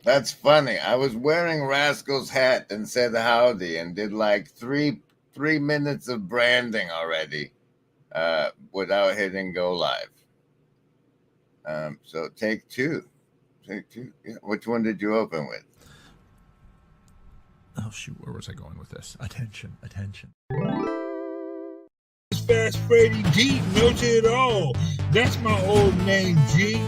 That's funny. I was wearing Rascal's hat and said howdy and did like three minutes of branding already without hitting go live. So take two. Take two. Yeah. Which one did you open with? Oh shoot, where was I going with this? Attention. Fast Freddy G knows it all. That's my old name, G.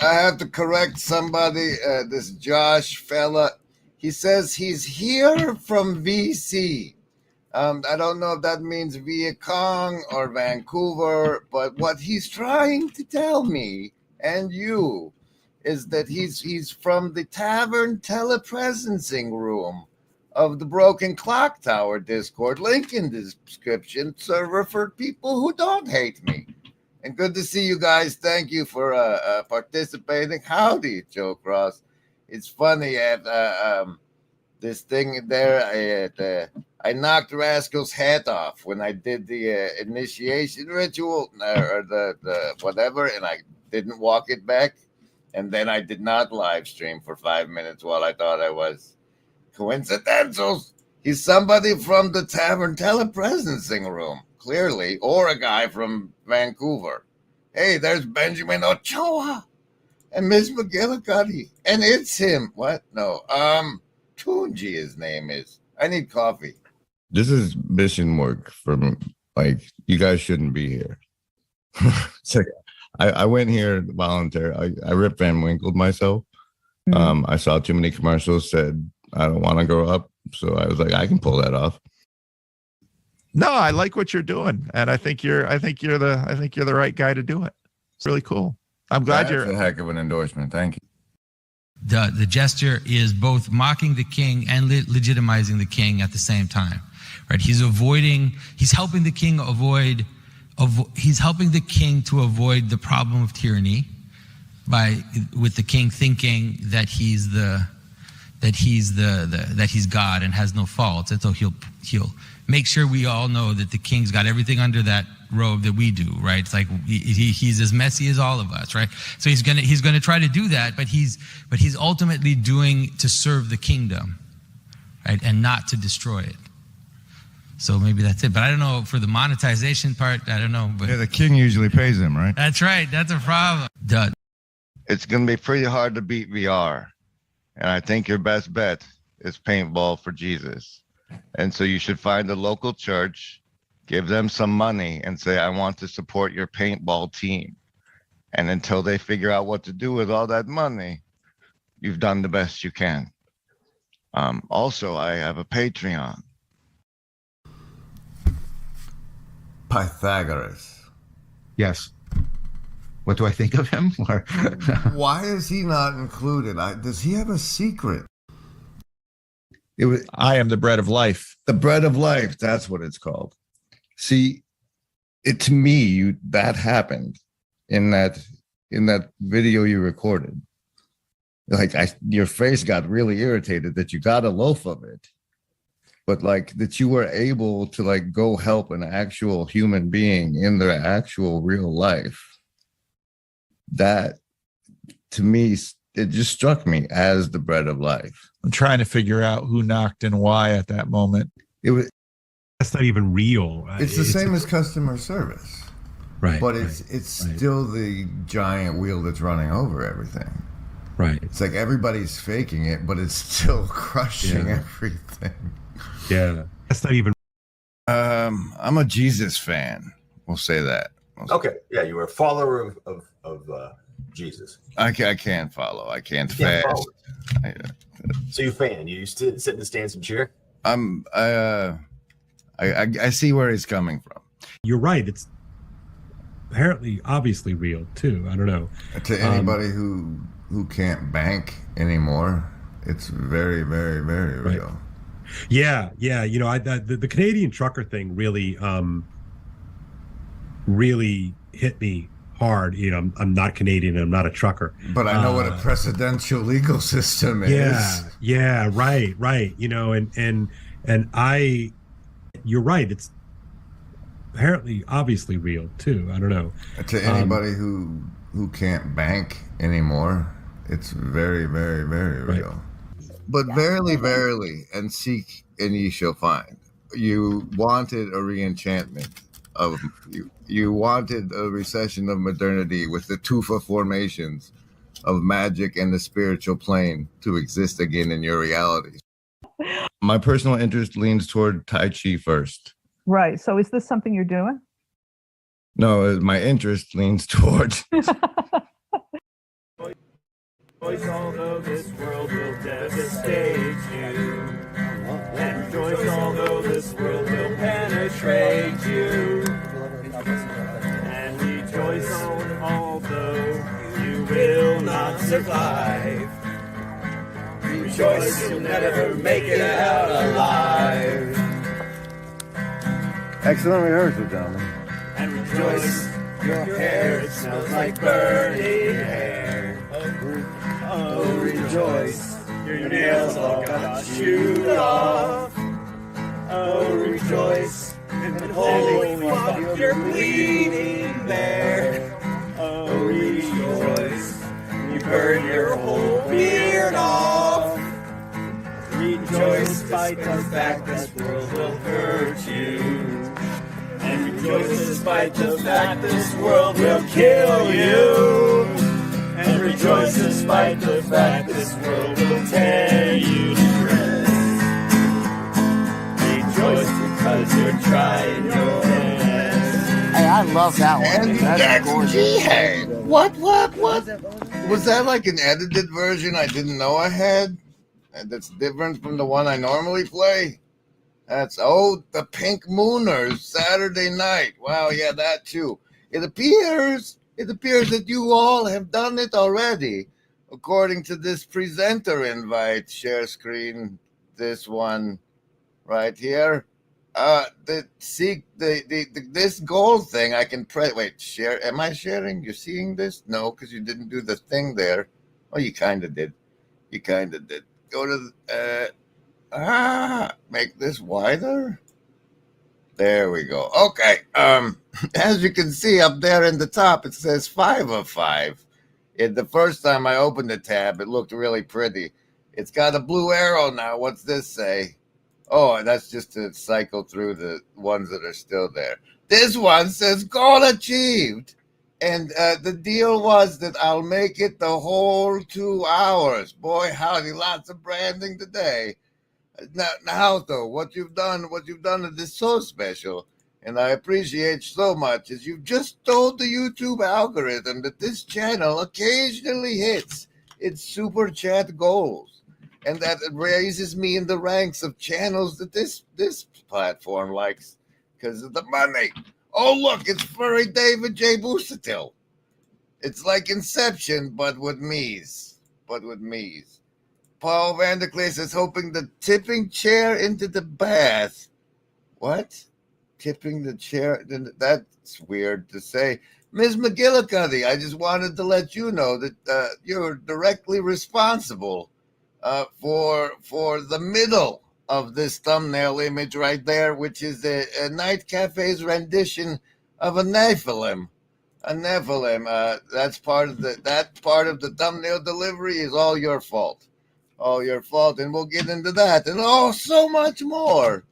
I have to correct somebody. This Josh fella, he says he's here from VC. I don't know if that means Viet Cong or Vancouver, but what he's trying to tell me and you is that he's from the tavern telepresencing room of the Broken Clock Tower Discord. Link in the description server for people who don't hate me. And good to see you guys. Thank you for participating. Howdy, Joe Cross. It's funny at this thing there. I knocked Rascal's head off when I did the initiation ritual or the whatever, and I didn't walk it back. And then I did not live stream for 5 minutes while I thought I was. Coincidentals. He's somebody from the tavern telepresencing room. Clearly, or a guy from Vancouver. Hey, there's Benjamin Ochoa and Miss McGillicuddy. And it's him. What? No. Tunji, his name is. I need coffee. This is mission work from, like, you guys shouldn't be here. So, I went here voluntarily. I Rip Van Winkled myself. I saw too many commercials, said, I don't want to grow up. So I was like, I can pull that off. No, I like what you're doing, and I think you're the right guy to do it. It's really cool. I'm glad That's a heck of an endorsement. Thank you. The gesture is both mocking the king and legitimizing the king at the same time, right? He's helping the king to avoid the problem of tyranny with the king thinking that he's God and has no faults, and so he'll make sure we all know that the king's got everything under that robe that we do, right? It's like he's as messy as all of us, right? So he's gonna try to do that, but he's ultimately doing to serve the kingdom, right, and not to destroy it. So maybe that's it. But I don't know for the monetization part. I don't know. But yeah, the king usually pays him, right? That's right. That's a problem. Duh. It's gonna be pretty hard to beat VR, and I think your best bet is paintball for Jesus. And so you should find a local church, give them some money, and say, I want to support your paintball team. And until they figure out what to do with all that money, you've done the best you can. Also, I have a Patreon. Pythagoras. Yes. What do I think of him? Why is he not included? Does he have a secret? It was I am the bread of life. the bread of life. That's what it's called. See, it to me, that happened in that video you recorded. Like your face got really irritated that you got a loaf of it, but like that you were able to like go help an actual human being in their actual real life. That to me, it just struck me as the bread of life. I'm trying to figure out who knocked and why at that moment. It was. That's not even real. It's the same as customer service, right? But it's still the giant wheel that's running over everything. Right. It's like everybody's faking it, but it's still crushing everything. Yeah. That's not even. I'm a Jesus fan. We'll say that. Okay. Yeah, you were a follower of Jesus. I can't follow. I can't fast. So you fan? You sit in the stands and cheer? I see where he's coming from. You're right. It's apparently, obviously real too. I don't know. To anybody who can't bank anymore, it's very, very, very real. Right. Yeah. You know, the Canadian trucker thing really hit me hard. You know, I'm not Canadian. I'm not a trucker. But I know what a precedential legal system is. Yeah. Right. You know, and you're right. It's apparently, obviously real too. I don't know. To anybody who can't bank anymore, it's very, very, very real. Right. But verily, verily, and seek, and ye shall find. You wanted a reenchantment of you. You wanted a recession of modernity with the tufa formations of magic and the spiritual plane to exist again in your realities. My personal interest leans toward Tai Chi first. Right. So is this something you're doing? No, my interest leans towards. Although this world will devastate you, and rejoice although this world will penetrate you, and rejoice although you will not survive. Rejoice you'll never make it out alive. Excellent rehearsal, gentlemen. And rejoice, your hair it smells like burning hair. Oh, rejoice, your nails all got chewed off. Oh, rejoice, and holy fuck, you're bleeding there. Oh, rejoice, you burn your whole beard off. Rejoice despite the fact this world will hurt you. And rejoice despite the fact this world will kill you. And rejoice despite the fact this world will tear you to shreds. Rejoice because you're trying your best. Hey, I love that one. And That's gorgeous. What? Was that like an edited version I didn't know I had? And that's different from the one I normally play? That's, the Pink Mooners, Saturday night. Wow, yeah, that too. It appears that you all have done it already. According to this presenter invite, share screen, this one right here. This gold thing I can press. Wait, share. Am I sharing? You're seeing this? No, because you didn't do the thing there. Oh, you kind of did. Go to make this wider. There we go. Okay. As you can see up there in the top, it says 5 of 5. The first time I opened the tab, it looked really pretty. It's got a blue arrow now. What's this say? Oh, that's just to cycle through the ones that are still there. This one says goal achieved. And the deal was that I'll make it the whole 2 hours. Boy, howdy, lots of branding today. Now though, what you've done is so special, and I appreciate so much, is you've just told the YouTube algorithm that this channel occasionally hits its super chat goals, and that it raises me in the ranks of channels that this platform likes because of the money. Oh look, it's furry David J. Busatil. It's like Inception, but with me's. Paul Vanderklees is hoping the tipping chair into the bath. What? Tipping the chair? That's weird to say. Ms. McGillicuddy, I just wanted to let you know that you're directly responsible for the middle of this thumbnail image right there, which is a Night Cafe's rendition of a Nephilim. A Nephilim. That's part of the thumbnail delivery is all your fault. All your fault, and we'll get into that and so much more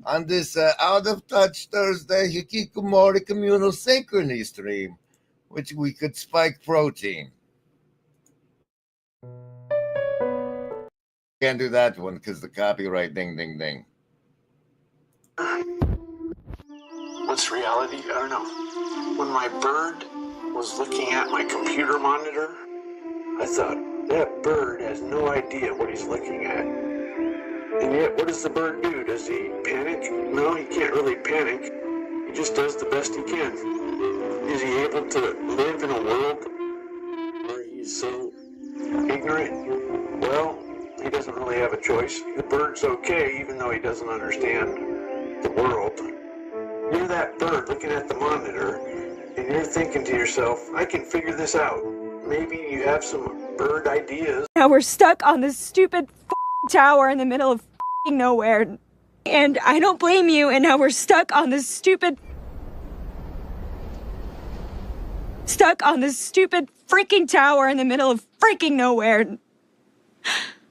on this Out of Touch Thursday Hikikomori Communal Synchrony stream, which we could spike protein. Can't do that one because the copyright ding ding ding. What's reality? I don't know. When my bird was looking at my computer monitor, I thought, that bird has no idea what he's looking at. And yet, what does the bird do? Does he panic? No, he can't really panic. He just does the best he can. Is he able to live in a world where he's so ignorant? Well, he doesn't really have a choice. The bird's okay, even though he doesn't understand the world. You're that bird looking at the monitor, and you're thinking to yourself, I can figure this out. Maybe you have some bird ideas. Now we're stuck on this stupid tower in the middle of nowhere. And I don't blame you, and now we're stuck on this stupid freaking tower in the middle of freaking nowhere.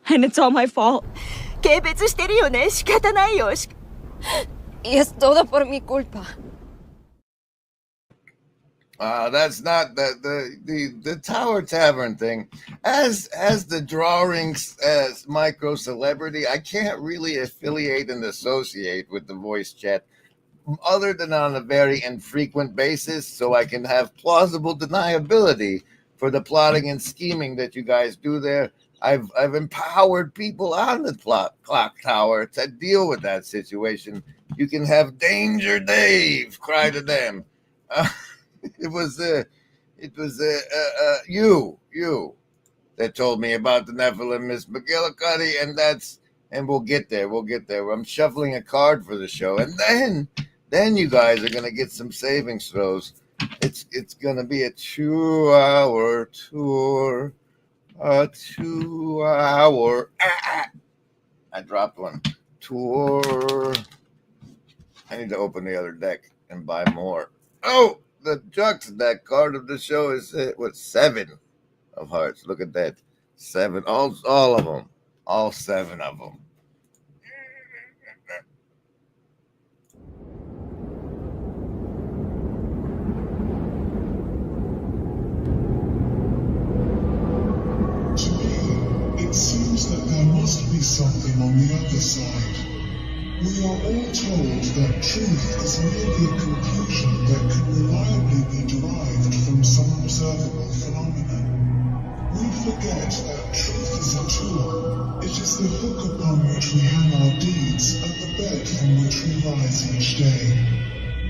And it's all my fault. 軽蔑してるよね。仕方ないよ。Y es todo por mi culpa. That's not the Tower Tavern thing. As the drawings as micro celebrity, I can't really affiliate and associate with the voice chat other than on a very infrequent basis, so I can have plausible deniability for the plotting and scheming that you guys do there. I've empowered people on the clock tower to deal with that situation. You can have Danger Dave cry to them. It was you that told me about the Nephilim, Miss McGillicuddy, and we'll get there. I'm shuffling a card for the show, and then you guys are gonna get some savings throws. It's gonna be a 2-hour tour. A 2-hour. I dropped one. Tour. I need to open the other deck and buy more. Oh, the Jux deck card of the show is 7 of hearts. Look at that. 7. All of them. All 7 of them. It seems that there must be something on the other side. We are all told that truth is merely a conclusion that can reliably be derived from some observable phenomenon. We forget that truth is a tool. It is the hook upon which we hang our deeds and the bed from which we rise each day.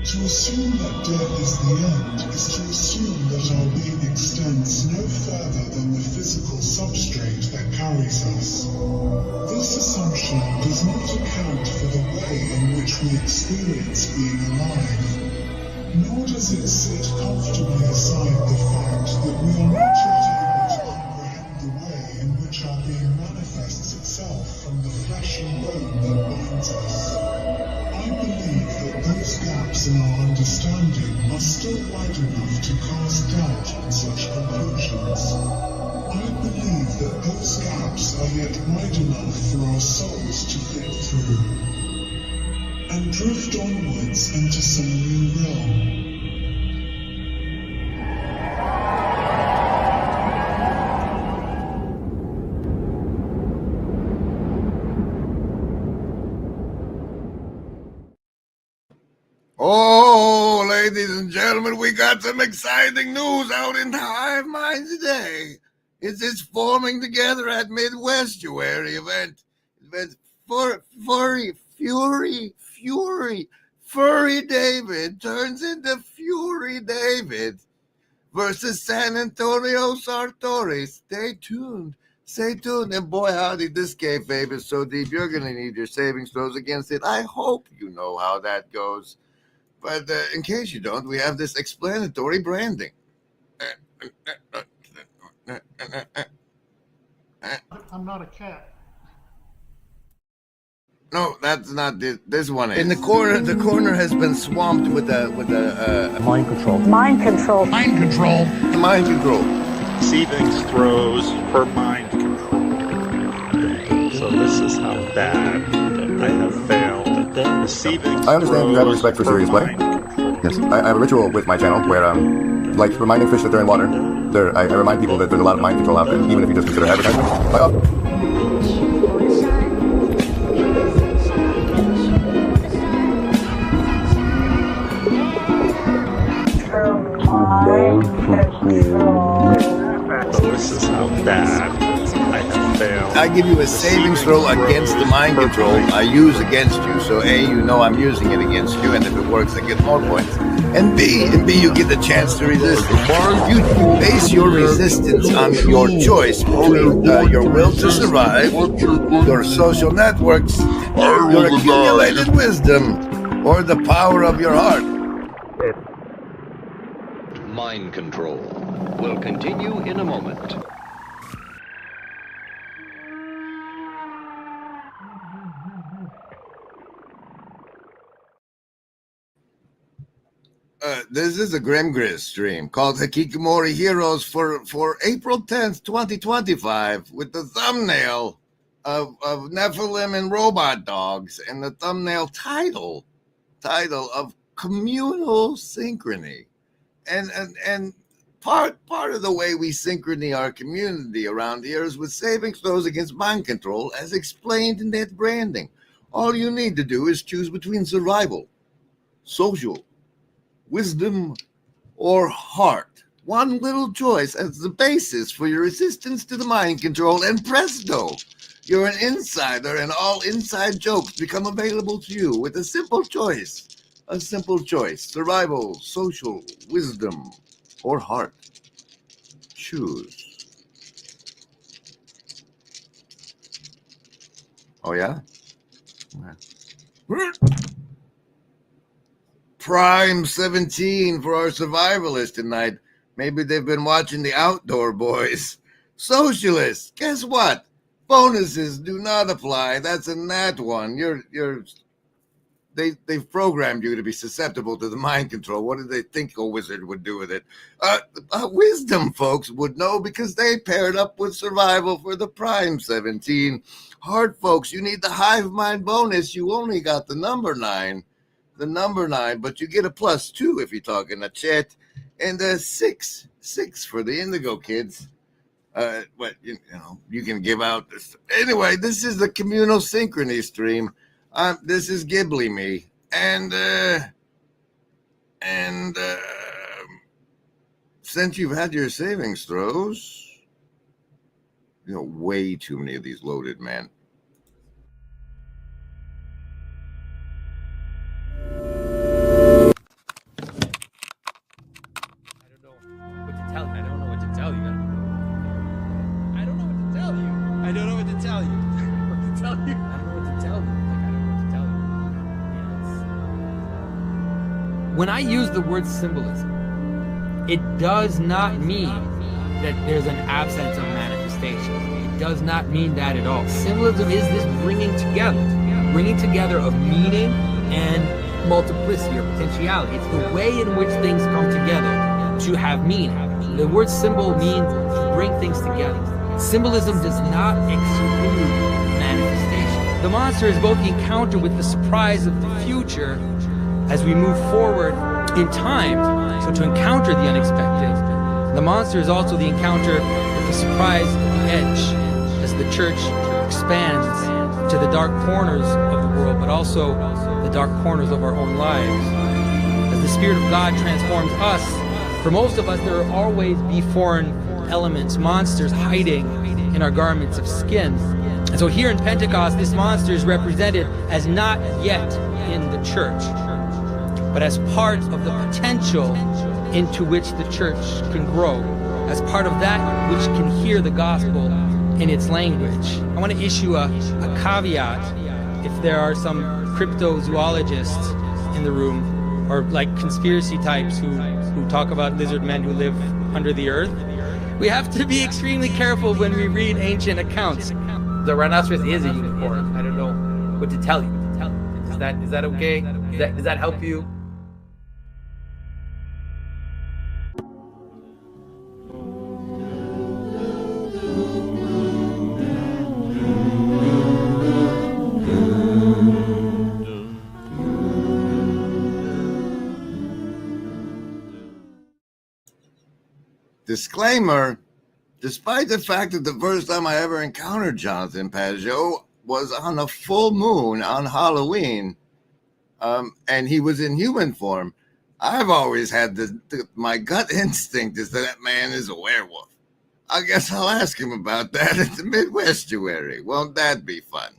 To assume that death is the end is to assume that our being extends no further than the physical substrate that carries us. This assumption does not account for the way in which we experience being alive, nor does it sit comfortably aside the fact that we are not yet able to comprehend the way in which our being manifests itself from the flesh and bone that binds us. I believe that those gaps in our understanding are still wide enough to cast doubt on such conclusions. I believe that those gaps are yet wide enough for our souls to fit through and drift onwards into some new realm. Oh, ladies and gentlemen, we got some exciting news out in the Hive Mind today. It's forming together at Midwestuary event. Furry David turns into Fury David versus San Antonio Sartori. Stay tuned. Stay tuned, and boy howdy, this kayfabe is so deep you're gonna need your savings throws against it. I hope you know how that goes. But in case you don't, we have this explanatory branding. I'm not a cat. No, that's not this. This one is. In the corner has been swamped with a mind control. Mind control. Mind control. Mind control. Savings throws for mind control. So this is how bad I have failed. I understand you have a respect for serious play. Yes, I have a ritual with my channel where, like reminding fish that they're in water, I remind people that there's a lot of mind control out there, even if you just consider advertising. So this is how bad I have failed. I give you a savings throw against the mind control I use against you. So A, you know I'm using it against you, and if it works, I get more points. And B, you get the chance to resist. You base your resistance on your choice between your will to survive, your social networks, your accumulated wisdom, or the power of your heart. Mind control will continue in a moment. This is a Grimgris stream called Hikikomori Heroes for April 10th, 2025, with the thumbnail of Nephilim and robot dogs and the thumbnail title of Communal Synchrony. And part of the way we synchrony our community around here is with savings throws against mind control, as explained in that branding. All you need to do is choose between survival, social, wisdom, or heart. One little choice as the basis for your resistance to the mind control, and presto, you're an insider, and all inside jokes become available to you with a simple choice. A simple choice: survival, social, wisdom, or heart. Choose. Oh, yeah? Prime 17 for our survivalists tonight. Maybe they've been watching the Outdoor Boys. Socialists, guess what? Bonuses do not apply. That's a nat one. They've programmed you to be susceptible to the mind control. What did they think a wizard would do with it? Wisdom folks would know, because they paired up with survival for the Prime 17. Heart folks, you need the hive mind bonus. You only got the number 9. The number 9, but you get a +2 if you talk in the chat. And 6 for the Indigo kids. But you know, you can give out this. Anyway, this is the Communal Synchrony stream. This is Ghibli me, and since you've had your savings throws, you know, way too many of these loaded, man. When I use the word symbolism, it does not mean that there's an absence of manifestation. It does not mean that at all. Symbolism is this bringing together of meaning and multiplicity or potentiality. It's the way in which things come together to have meaning. The word symbol means to bring things together. Symbolism does not exclude manifestation. The monster is both the encounter with the surprise of the future as we move forward in time. So to encounter the unexpected, the monster is also the encounter with the surprise of the edge as the church expands to the dark corners of the world, but also the dark corners of our own lives. As the Spirit of God transforms us, for most of us there will always be foreign elements, monsters hiding in our garments of skin. And so here in Pentecost, this monster is represented as not yet in the church, but as part of the potential into which the church can grow, as part of that which can hear the gospel in its language. I want to issue a caveat if there are some cryptozoologists in the room, or like conspiracy types who talk about lizard men who live under the earth. We have to be extremely careful when we read ancient accounts. The rhinoceros is a unicorn. I don't know what to tell you. Is that okay? Does that help you? Disclaimer, despite the fact that the first time I ever encountered Jonathan Pageau was on a full moon on Halloween, and he was in human form, I've always had my gut instinct is that man is a werewolf. I guess I'll ask him about that at the Midwestuary. Won't that be fun?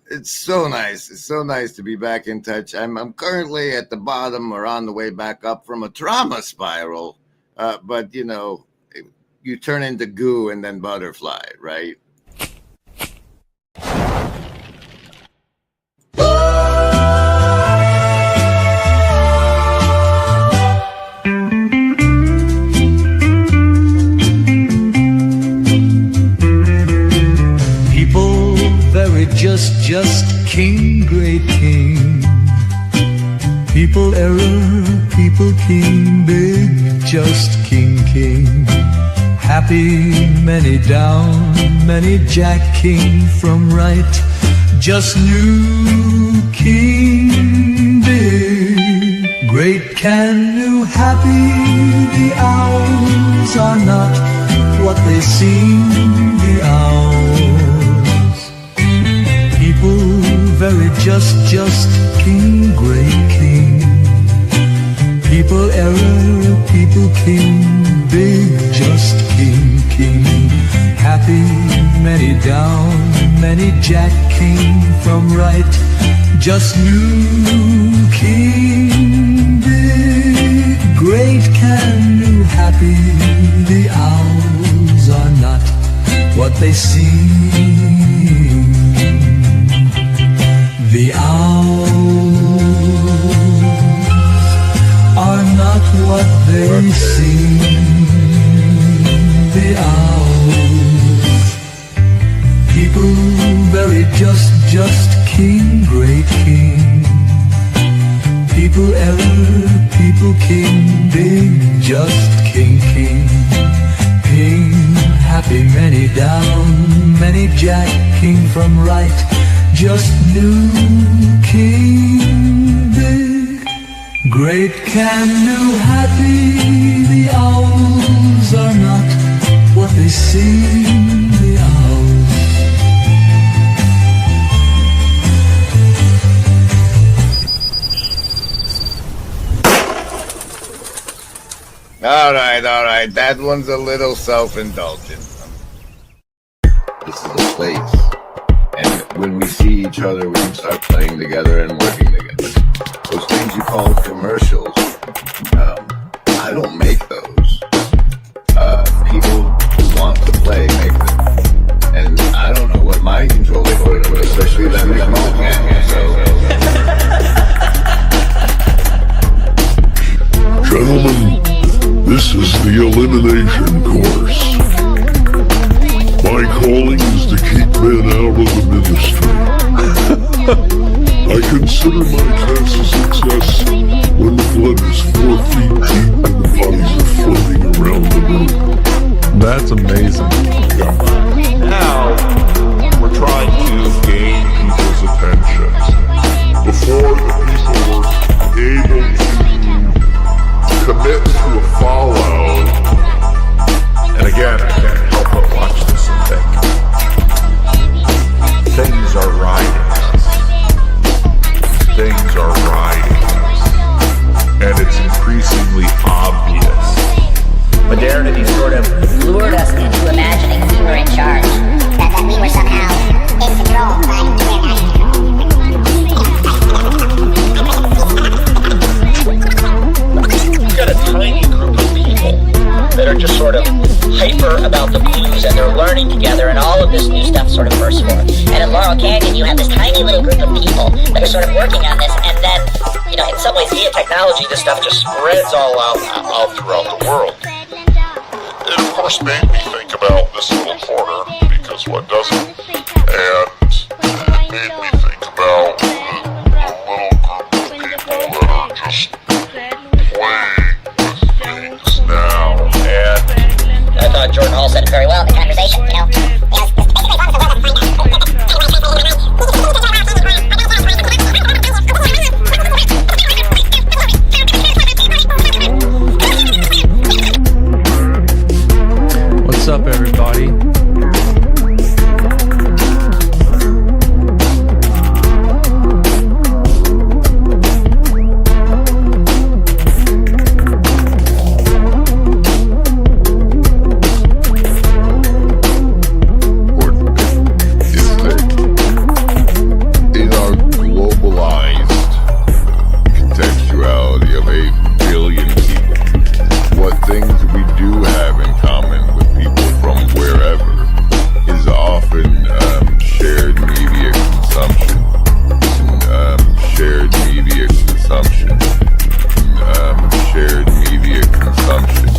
It's so nice. It's so nice to be back in touch. I'm currently at the bottom or on the way back up from a trauma spiral. But, you know, you turn into goo and then butterfly, right? Just king, great king. People error, people king, big, just king, king. Happy, many down, many jack king from right. Just new king, big, great can new, happy. The owls are not what they seem, the owls. People very just king, great king. People error, people king, big, just king, king. Happy, many down, many jack king from right. Just new king, big, great can new, happy. The owls are not what they seem. The owls are not what they seem. The owls, people very just king, great king. People error, people king, big, just king, king. King, happy, many down, many jack king from right. Just new king, big, great can new, happy. The owls are not what they seem, the owls. All right. That one's a little self-indulgent. This is a place. And when we see each other, we can start playing together and working together. Those things you call commercials, I don't make those. People who want to play make them. And I don't know what my control for it, especially that big moment. Gentlemen, this is the elimination course. My calling is to keep men out of the ministry. I consider my chance of success when the blood is 4 feet deep and the bodies are floating around the room. That's amazing. Now, we're trying to gain people's attention. Before the people were able to commit to a follow, and again, I can't help but watch this and think, things are riding us. Things are riding us. And it's increasingly obvious. Modernity sort of lured us into imagining we were in charge. That we were somehow in control, but we're not in control. You got a tiny working together, and all of this new stuff sort of bursts forth. And in Laurel Canyon, you have this tiny little group of people that are sort of working on this, and then, you know, in some ways, via technology, this stuff just spreads all out throughout the world. It of course made me think about this little corner, because what doesn't? And it made me think about the little group of people that are just playing with things now. And I thought Jordan Hall said it very well in the conversation, you know. What's up, everybody? In our globalized contextuality of 8 billion people, what things we do have in common with people from wherever is often shared media consumption. Shared media consumption. Shared media consumption.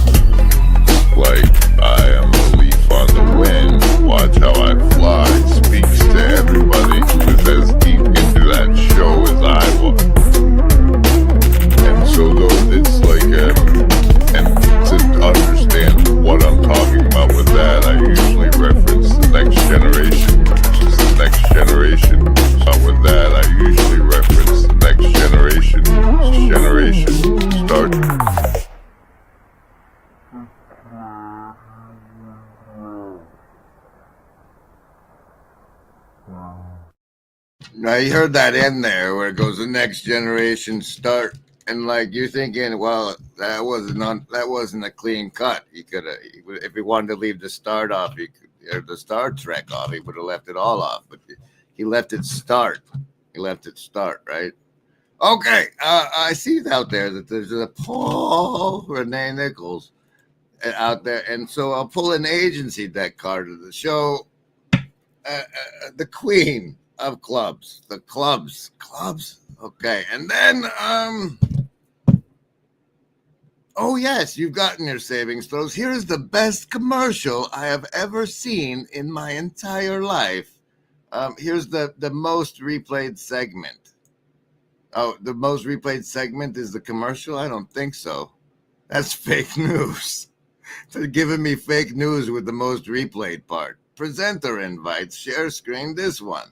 Like, I am a leaf on the wind, watch how I fly, speaks to everybody who is as deep into that show as I was. And so though it's like, and to understand what I'm talking about with that, I usually reference the next generation, which is the next generation. So with that, I usually reference the next generation, start. Now you heard that in there where it goes the next generation start, and like you're thinking, well, that wasn't a clean cut. He could have, if he wanted to leave the start off, he could, or the Star Trek off, he would have left it all off. But he left it start. He left it start, right? Okay, I see out there that there's a Paul Renee Nichols out there, and so I'll pull an agency deck card of the show. The Queen of Clubs, the clubs. Okay, and then oh yes, you've gotten your savings throws. Here's the best commercial I have ever seen in my entire life. Here's the most replayed segment. Oh, the most replayed segment is the commercial? I don't think so. That's fake news. They're giving me fake news with the most replayed part. Presenter invites, share screen this one.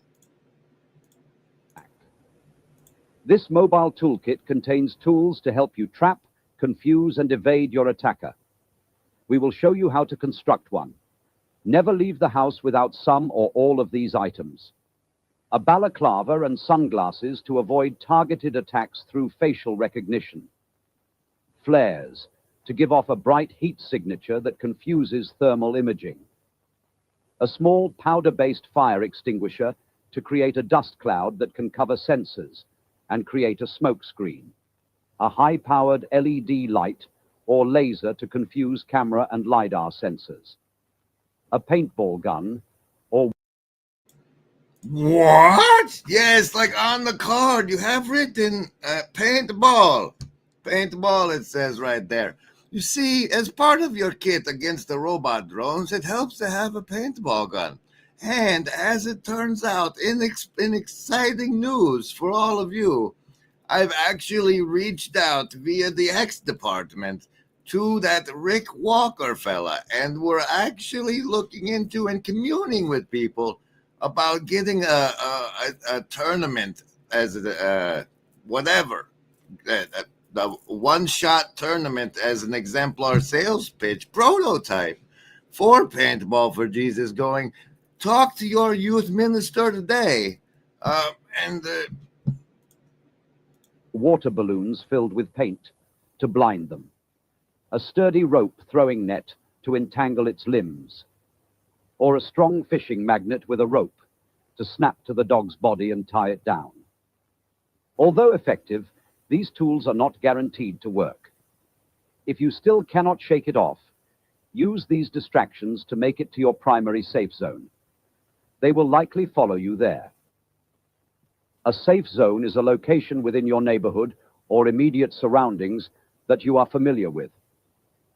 This mobile toolkit contains tools to help you trap, confuse, and evade your attacker. We will show you how to construct one. Never leave the house without some or all of these items. A balaclava and sunglasses to avoid targeted attacks through facial recognition. Flares to give off a bright heat signature that confuses thermal imaging. A small powder-based fire extinguisher to create a dust cloud that can cover sensors and create a smoke screen. A high-powered LED light or laser to confuse camera and LiDAR sensors. A paintball gun or... What? Yes, like on the card you have written paintball. Paintball, it says right there. You see, as part of your kit against the robot drones, it helps to have a paintball gun. And as it turns out, in exciting news for all of you, I've actually reached out via the X department to that Rick Walker fella, and we're actually looking into and communing with people about getting a tournament as whatever, the one-shot tournament as an exemplar sales pitch prototype for Paintball for Jesus, going, talk to your youth minister today. water balloons filled with paint to blind them. A sturdy rope throwing net to entangle its limbs. Or a strong fishing magnet with a rope to snap to the dog's body and tie it down. Although effective, these tools are not guaranteed to work. If you still cannot shake it off, Use these distractions to make it to your primary safe zone. They will likely follow you there. A safe zone is a location within your neighborhood or immediate surroundings that you are familiar with.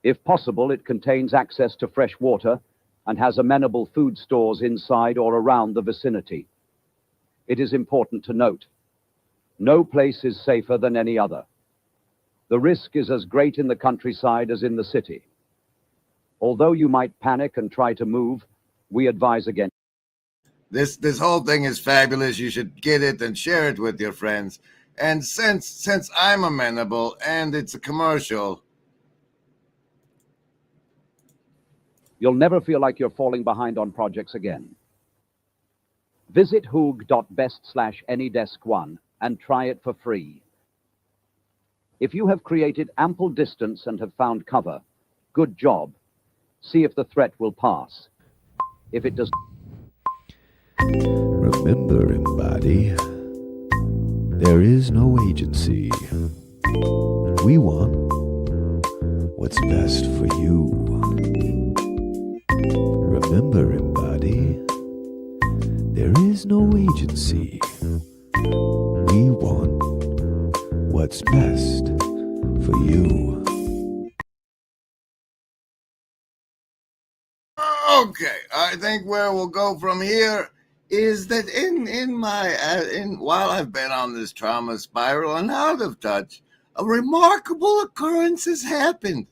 If possible, it contains access to fresh water and has amenable food stores inside or around the vicinity. It is important to note, no place is safer than any other. The risk is as great in the countryside as in the city. Although you might panic and try to move, we advise against. This whole thing is fabulous. You should get it and share it with your friends. And since I'm amenable and it's a commercial, you'll never feel like you're falling behind on projects again. Visit hoog.best/anydesk1 and try it for free. If you have created ample distance and have found cover, good job. See if the threat will pass. If it does. Remember, embody, there is no agency. We want what's best for you. Remember, embody, there is no agency. We want what's best for you. okay, I think where we'll go from here is that while I've been on this trauma spiral and out of touch, a remarkable occurrence has happened.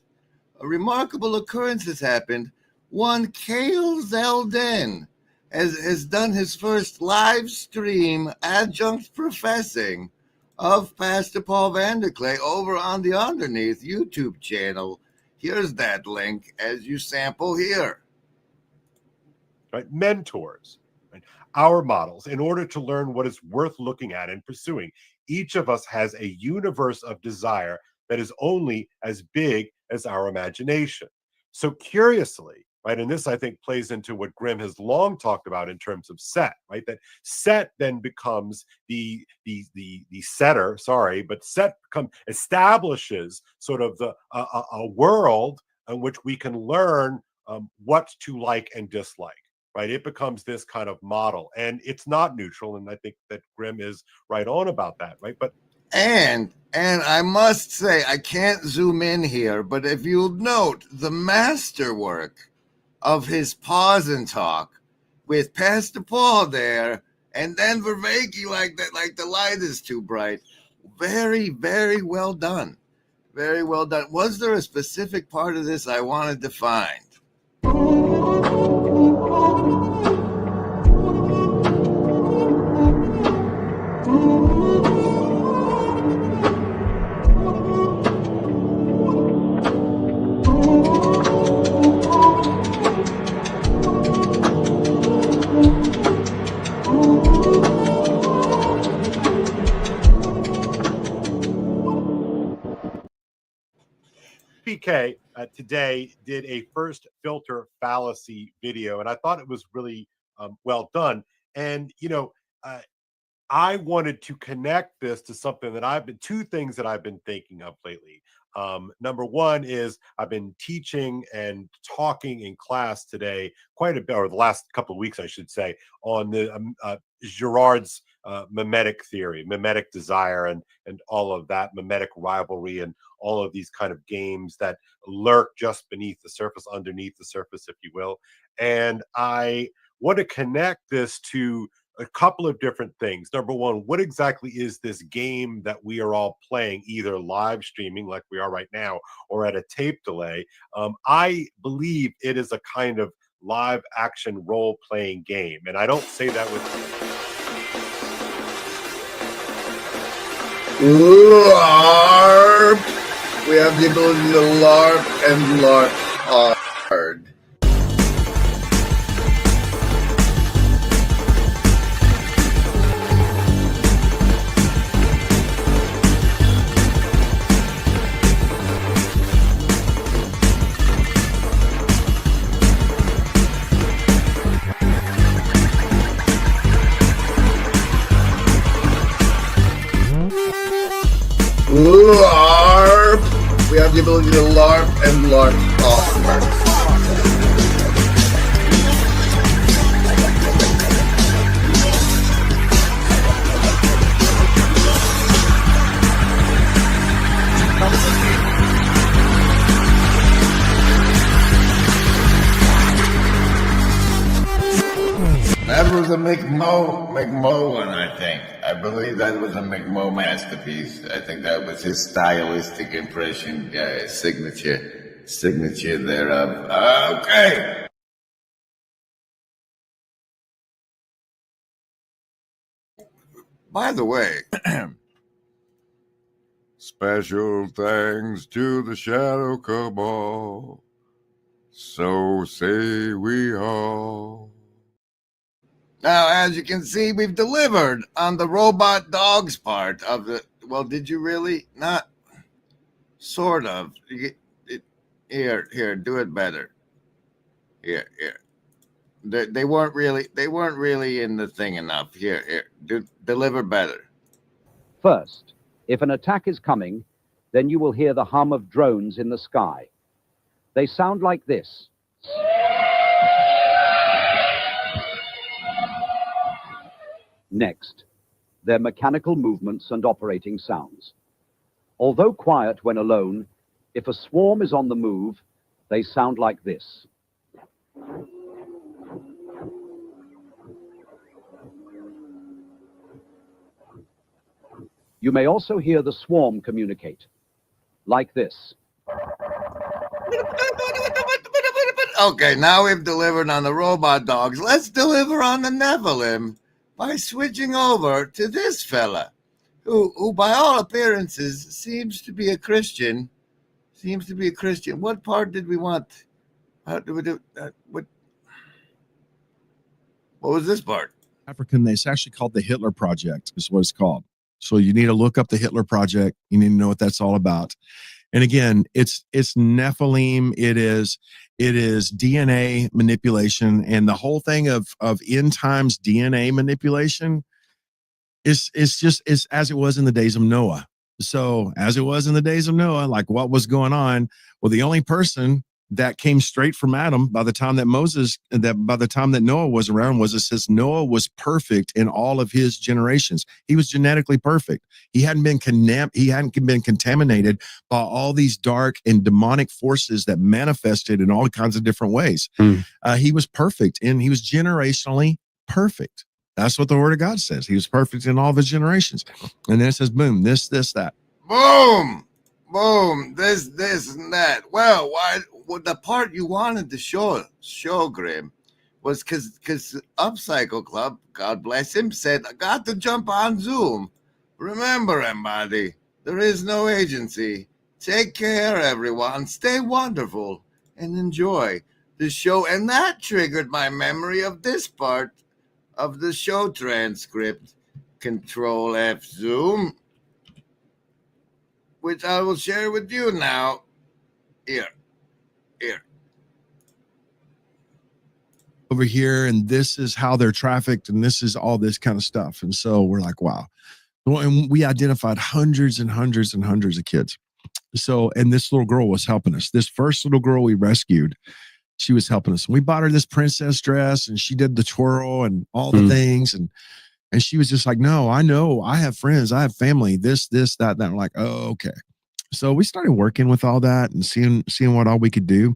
One Kale Zelden has done his first live stream adjunct professing of Pastor Paul Vanderklay over on the Underneath YouTube channel. Here's that link as you sample here. Right, mentors, right? Our models, in order to learn what is worth looking at and pursuing. Each of us has a universe of desire that is only as big as our imagination. So curiously, right, and this I think plays into what Grimm has long talked about in terms of set, right? That set then becomes the setter, but set establishes sort of a world in which we can learn what to like and dislike. Right, it becomes this kind of model, and it's not neutral. And I think that Grimm is right on about that, right? But and I must say, I can't zoom in here, but if you'll note the masterwork of his pause and talk with Pastor Paul there, and then Vervaeke like that, like the light is too bright. Very, very well done. Very well done. Was there a specific part of this I wanted to find? PK today did a first filter fallacy video, and I thought it was really well done. And I wanted to connect this to something that two things that I've been thinking of lately. Number one is I've been teaching and talking in class today quite a bit, or the last couple of weeks, I should say, on the Girard's mimetic theory, mimetic desire, and all of that, mimetic rivalry, and all of these kind of games that lurk just beneath the surface, underneath the surface, if you will. And I want to connect this to a couple of different things. Number one, what exactly is this game that we are all playing, either live streaming like we are right now or at a tape delay? I believe it is a kind of live action role-playing game. And I don't say that with LARP. We have the ability to LARP and LARP hard. LARP. We have the ability to LARP and LARP hard. That was a McMo one, I think. I believe that was a McMo masterpiece. I think that was his stylistic impression, signature thereof. Okay. By the way, special thanks to the Shadow Cabal. So say we all. Now, as you can see, we've delivered on the robot dogs part of the... Well, did you really? Not... Sort of. Here, do it better. Here. They weren't really in the thing enough. Here. Deliver better. First, if an attack is coming, then you will hear the hum of drones in the sky. They sound like this. Next, their mechanical movements and operating sounds. Although quiet when alone, if a swarm is on the move, they sound like this. You may also hear the swarm communicate, like this. Okay, now we've delivered on the robot dogs. Let's deliver on the Nephilim by switching over to this fella, who by all appearances seems to be a Christian. What part did we want? How do we do? What was this part? African, it's actually called the Hitler Project, is what it's called. So you need to look up the Hitler Project. You need to know what that's all about. And again, it's Nephilim. It is DNA manipulation, and the whole thing of end times DNA manipulation is as it was in the days of Noah. So as it was in the days of Noah, like what was going on? Well, the only person that came straight from Adam by the time that Noah was around it says Noah was perfect in all of his generations. He was genetically perfect. He hadn't been contaminated by all these dark and demonic forces that manifested in all kinds of different ways. He was perfect, and he was generationally perfect. That's what the Word of God says. He was perfect in all of his generations. And then it says, boom, this, that. Boom, this, and that. Well, the part you wanted to show, Grim, was because Upcycle Club, God bless him, said, I got to jump on Zoom. Remember, everybody, there is no agency. Take care, everyone. Stay wonderful and enjoy the show. And that triggered my memory of this part of the show transcript. Control F Zoom, which I will share with you now. Here. Over here, and this is how they're trafficked, and this is all this kind of stuff. And so we're like, wow. And we identified hundreds and hundreds and hundreds of kids. So, and this little girl was helping us. This first little girl we rescued, she was helping us. We bought her this princess dress, and she did the twirl and all the things. And she was just like, no, I know, I have friends, I have family, this, that. And we're like, oh, okay. So we started working with all that and seeing what all we could do.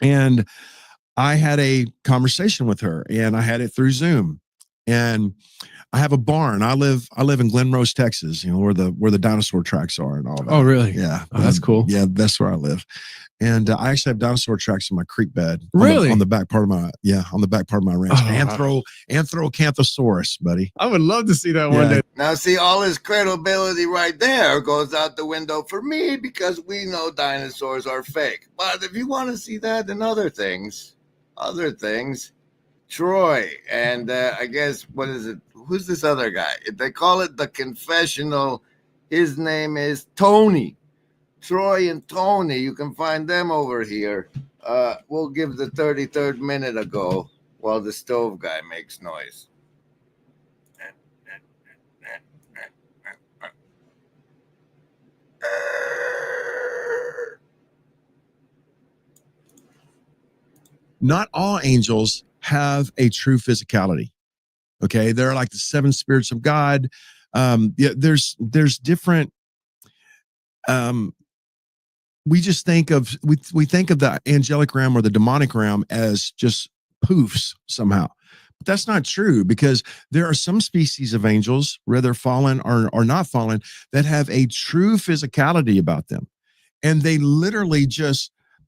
And I had a conversation with her, and I had it through Zoom. And I have a barn. I live in Glen Rose, Texas, where the dinosaur tracks are and all that. Oh, really? Yeah. Oh, that's cool. Yeah, that's where I live. And I actually have dinosaur tracks in my creek bed. Really? On the back part of my ranch. Anthrocanthosaurus, buddy. I would love to see that one day. Now, see, all his credibility right there goes out the window for me, because we know dinosaurs are fake. But if you want to see that and other things, Troy, and I guess, what is it? Who's this other guy? They call it the confessional. His name is Tony. Troy and Tony, you can find them over here. We'll give the 33rd minute a go while the stove guy makes noise. Not all angels have a true physicality. Okay, they're like the 7 spirits of God. There's different. We just think of we think of the angelic realm or the demonic realm as just poofs somehow, But that's not true, because there are some species of angels, whether fallen or not fallen, that have a true physicality about them. And they literally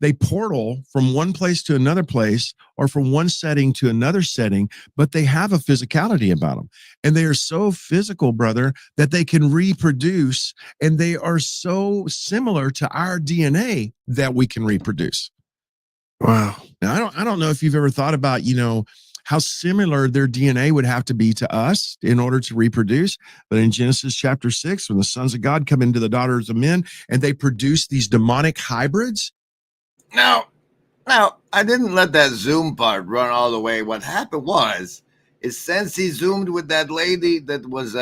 they portal from one place to another place, or from one setting to another setting, but they have a physicality about them. And they are so physical, brother, that they can reproduce, and they are so similar to our DNA that we can reproduce. Wow. Now, I don't know if you've ever thought about, how similar their DNA would have to be to us in order to reproduce. But in Genesis chapter 6, when the sons of God come into the daughters of men and they produce these demonic hybrids. Now, I didn't let that zoom part run all the way. What happened is since he zoomed with that lady that was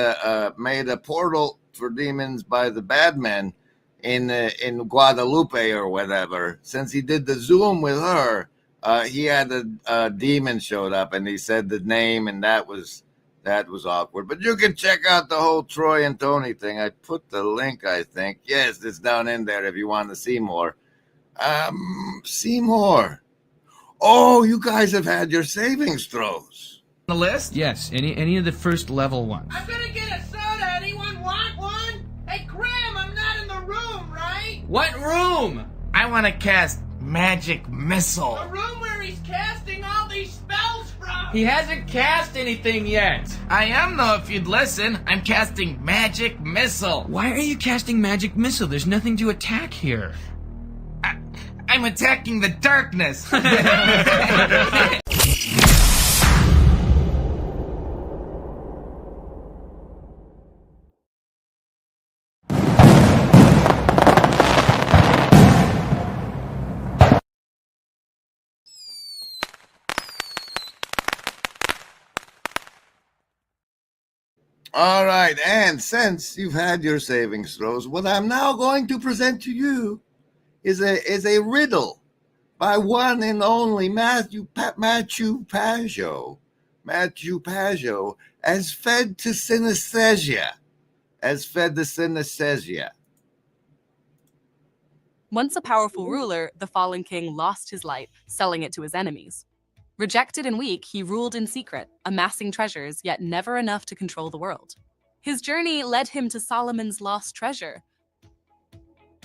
made a portal for demons by the bad men in Guadalupe or whatever, since he did the zoom with her, he had a demon showed up, and he said the name, and that was awkward. But you can check out the whole Troy and Tony thing. I put the link, I think. Yes, it's down in there if you want to see more. See more. Oh, you guys have had your savings throws. The list? Yes, any of the first level ones. I'm gonna get a soda. Anyone want one? Hey, Graham, I'm not in the room, right? What room? I want to cast Magic Missile. The room where he's casting all these spells from. He hasn't cast anything yet. I am, though, if you'd listen. I'm casting Magic Missile. Why are you casting Magic Missile? There's nothing to attack here. I'm attacking the darkness. All right, and since you've had your savings throws, what I'm now going to present to you is a riddle by one and only Matthew Pageau, as fed to synesthesia. Once a powerful ruler, the fallen king lost his light, selling it to his enemies. Rejected and weak, he ruled in secret, amassing treasures, yet never enough to control the world. His journey led him to Solomon's lost treasure.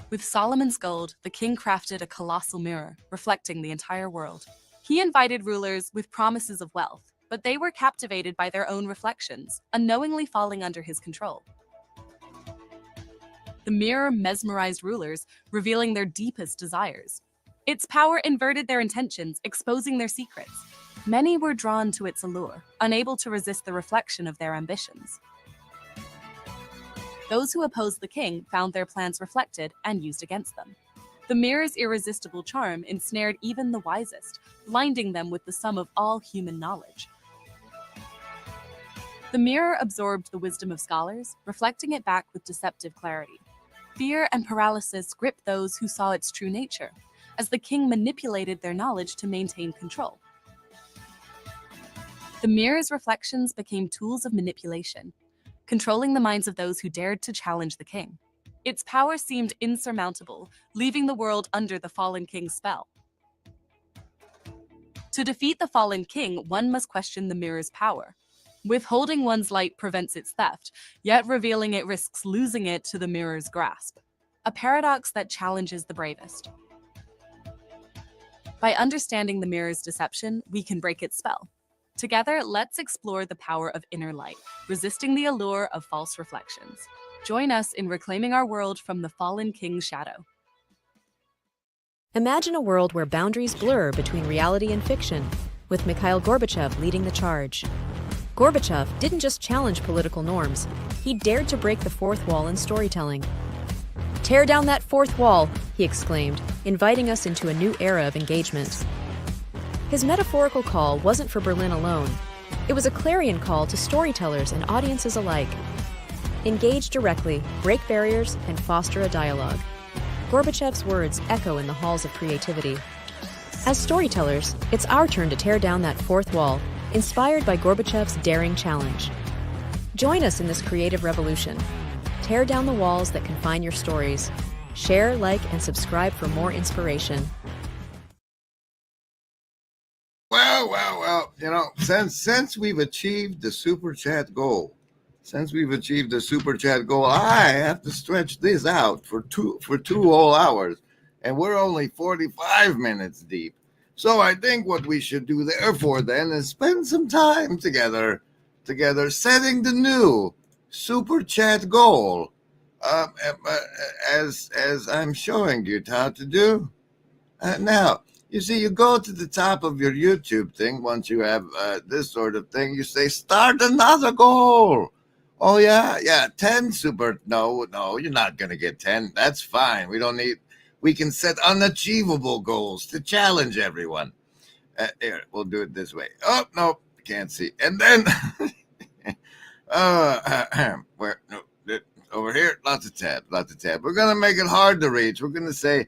With Solomon's gold, the king crafted a colossal mirror, reflecting the entire world. He invited rulers with promises of wealth, but they were captivated by their own reflections, unknowingly falling under his control. The mirror mesmerized rulers, revealing their deepest desires. Its power inverted their intentions, exposing their secrets. Many were drawn to its allure, unable to resist the reflection of their ambitions. Those who opposed the king found their plans reflected and used against them. The mirror's irresistible charm ensnared even the wisest, blinding them with the sum of all human knowledge. The mirror absorbed the wisdom of scholars, reflecting it back with deceptive clarity. Fear and paralysis gripped those who saw its true nature, as the king manipulated their knowledge to maintain control. The mirror's reflections became tools of manipulation, controlling the minds of those who dared to challenge the king. Its power seemed insurmountable, leaving the world under the fallen king's spell. To defeat the fallen king, one must question the mirror's power. Withholding one's light prevents its theft, yet revealing it risks losing it to the mirror's grasp. A paradox that challenges the bravest. By understanding the mirror's deception, we can break its spell. Together, let's explore the power of inner light, resisting the allure of false reflections. Join us in reclaiming our world from the fallen king's shadow. Imagine a world where boundaries blur between reality and fiction, with Mikhail Gorbachev leading the charge. Gorbachev didn't just challenge political norms, he dared to break the fourth wall in storytelling. "Tear down that fourth wall," he exclaimed, inviting us into a new era of engagement. His metaphorical call wasn't for Berlin alone. It was a clarion call to storytellers and audiences alike. Engage directly, break barriers, and foster a dialogue. Gorbachev's words echo in the halls of creativity. As storytellers, it's our turn to tear down that fourth wall, inspired by Gorbachev's daring challenge. Join us in this creative revolution. Tear down the walls that confine your stories. Share, like, and subscribe for more inspiration. Well, Well, since we've achieved the super chat goal, I have to stretch this out for two whole hours, and we're only 45 minutes deep. So I think what we should do therefore then is spend some time together setting the new super chat goal, as I'm showing you how to do. Now, you see, you go to the top of your YouTube thing. Once you have this sort of thing, you say, start another goal. Oh, yeah, 10 super. No, you're not going to get 10. That's fine. We can set unachievable goals to challenge everyone. Here, we'll do it this way. Oh, no, can't see. And then, over here, lots of tab. We're going to make it hard to reach. We're going to say,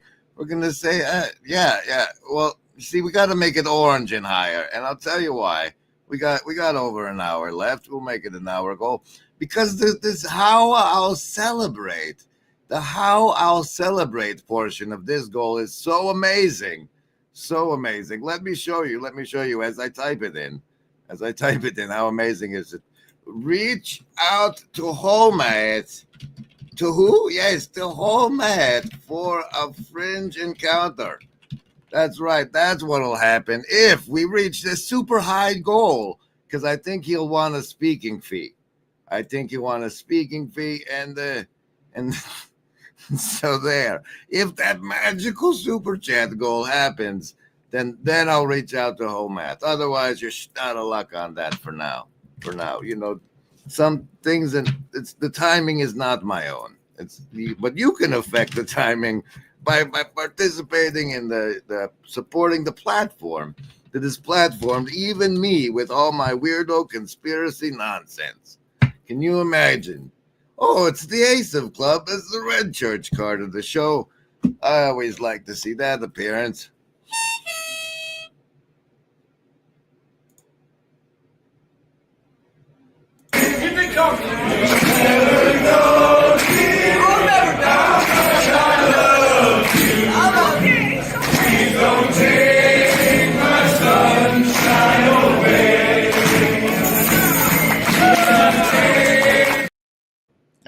yeah. Well, you see, we got to make it orange and higher, and I'll tell you why. We got over an hour left. We'll make it an hour goal because this how I'll celebrate. The how I'll celebrate portion of this goal is so amazing, so amazing. Let me show you as I type it in. How amazing is it? Reach out to Homemate. To who? Yes, to Homemate for a fringe encounter. That's right. That's what'll happen if we reach this super high goal, because I think he'll want a speaking fee. And so there. If that magical super chat goal happens, then I'll reach out to Homemate. Otherwise, you're out of luck on that for now. Some things, and the timing is not my own. But you can affect the timing by participating in the supporting the platform that is platformed even me with all my weirdo conspiracy nonsense. Can you imagine? Oh, it's the Ace of Club. It's the red church card of the show. I always like to see that appearance.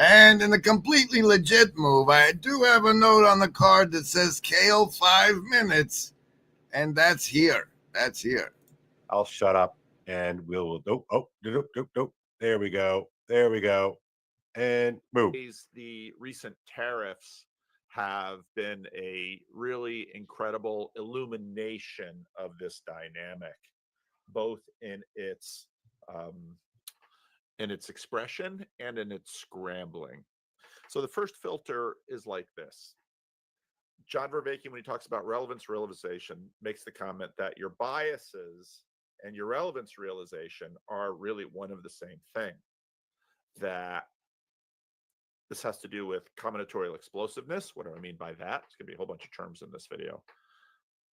And in a completely legit move, I do have a note on the card that says Kale 5 minutes, and that's here. I'll shut up and we'll there we go. And move. The recent tariffs have been a really incredible illumination of this dynamic, both in its expression and in its scrambling. So the first filter is like this. John Vervaeke, when he talks about relevance realization, makes the comment that your biases and your relevance realization are really one of the same thing. That this has to do with combinatorial explosiveness. What do I mean by that? It's going to be a whole bunch of terms in this video.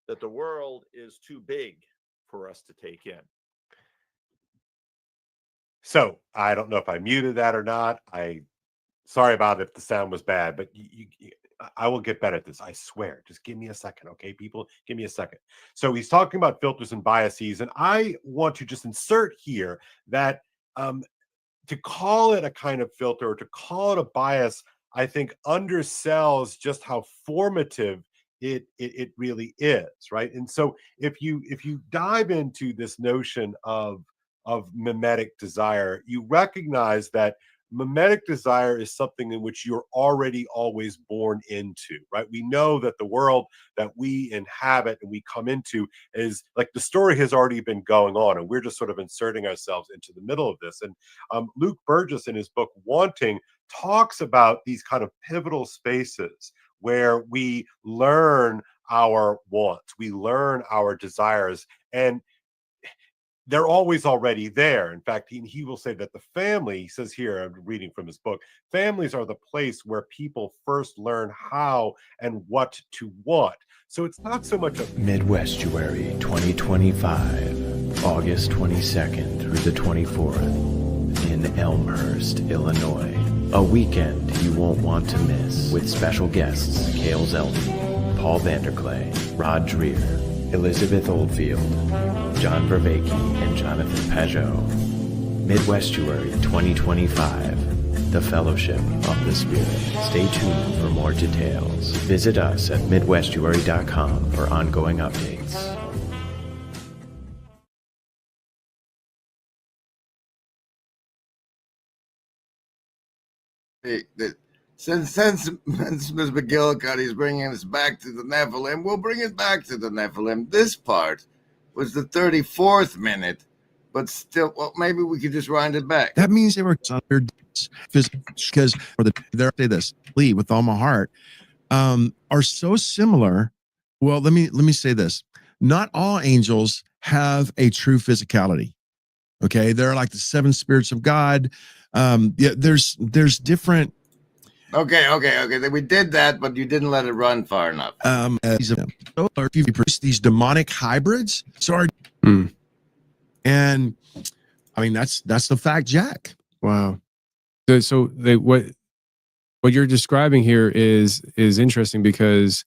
That the world is too big for us to take in. So I don't know if I muted that or not. Sorry about if the sound was bad, but I will get better at this. I swear. Just give me a second, okay, people? Give me a second. So he's talking about filters and biases, and I want to just insert here that to call it a kind of filter or to call it a bias, I think undersells just how formative it really is, right? And so if you dive into this notion of mimetic desire, you recognize that mimetic desire is something in which you're already always born into, right? We know that the world that we inhabit and we come into is like the story has already been going on, and we're just sort of inserting ourselves into the middle of this. And Luke Burgess, in his book Wanting, talks about these kind of pivotal spaces where we learn our wants, we learn our desires, and they're always already there. In fact, he will say that the family, he says here, I'm reading from his book, families are the place where people first learn how and what to want. So it's not so much a Midwestuary 2025, August 22nd through the 24th in Elmhurst, Illinois. A weekend you won't want to miss with special guests Kale Zeldin, Paul Vanderklay, Rod Dreher, Elizabeth Oldfield, John Vervaeke and Jonathan Pajot. Midwestuary 2025, The Fellowship of the Spirit. Stay tuned for more details. Visit us at midwestuary.com for ongoing updates. Since Ms. McGillicuddy is bringing us back to the Nephilim, we'll bring it back to the Nephilim. This part was the 34th minute, but still, well, maybe we could just wind it back. That means they were on their because for the say this, Lee, with all my heart, are so similar. Well, let me say this: not all angels have a true physicality. Okay, they're like the 7 spirits of God. Yeah, there's different. Okay. We did that, but you didn't let it run far enough. So if you produce these demonic hybrids, and I mean that's the fact, Jack. Wow. So what you're describing here is interesting, because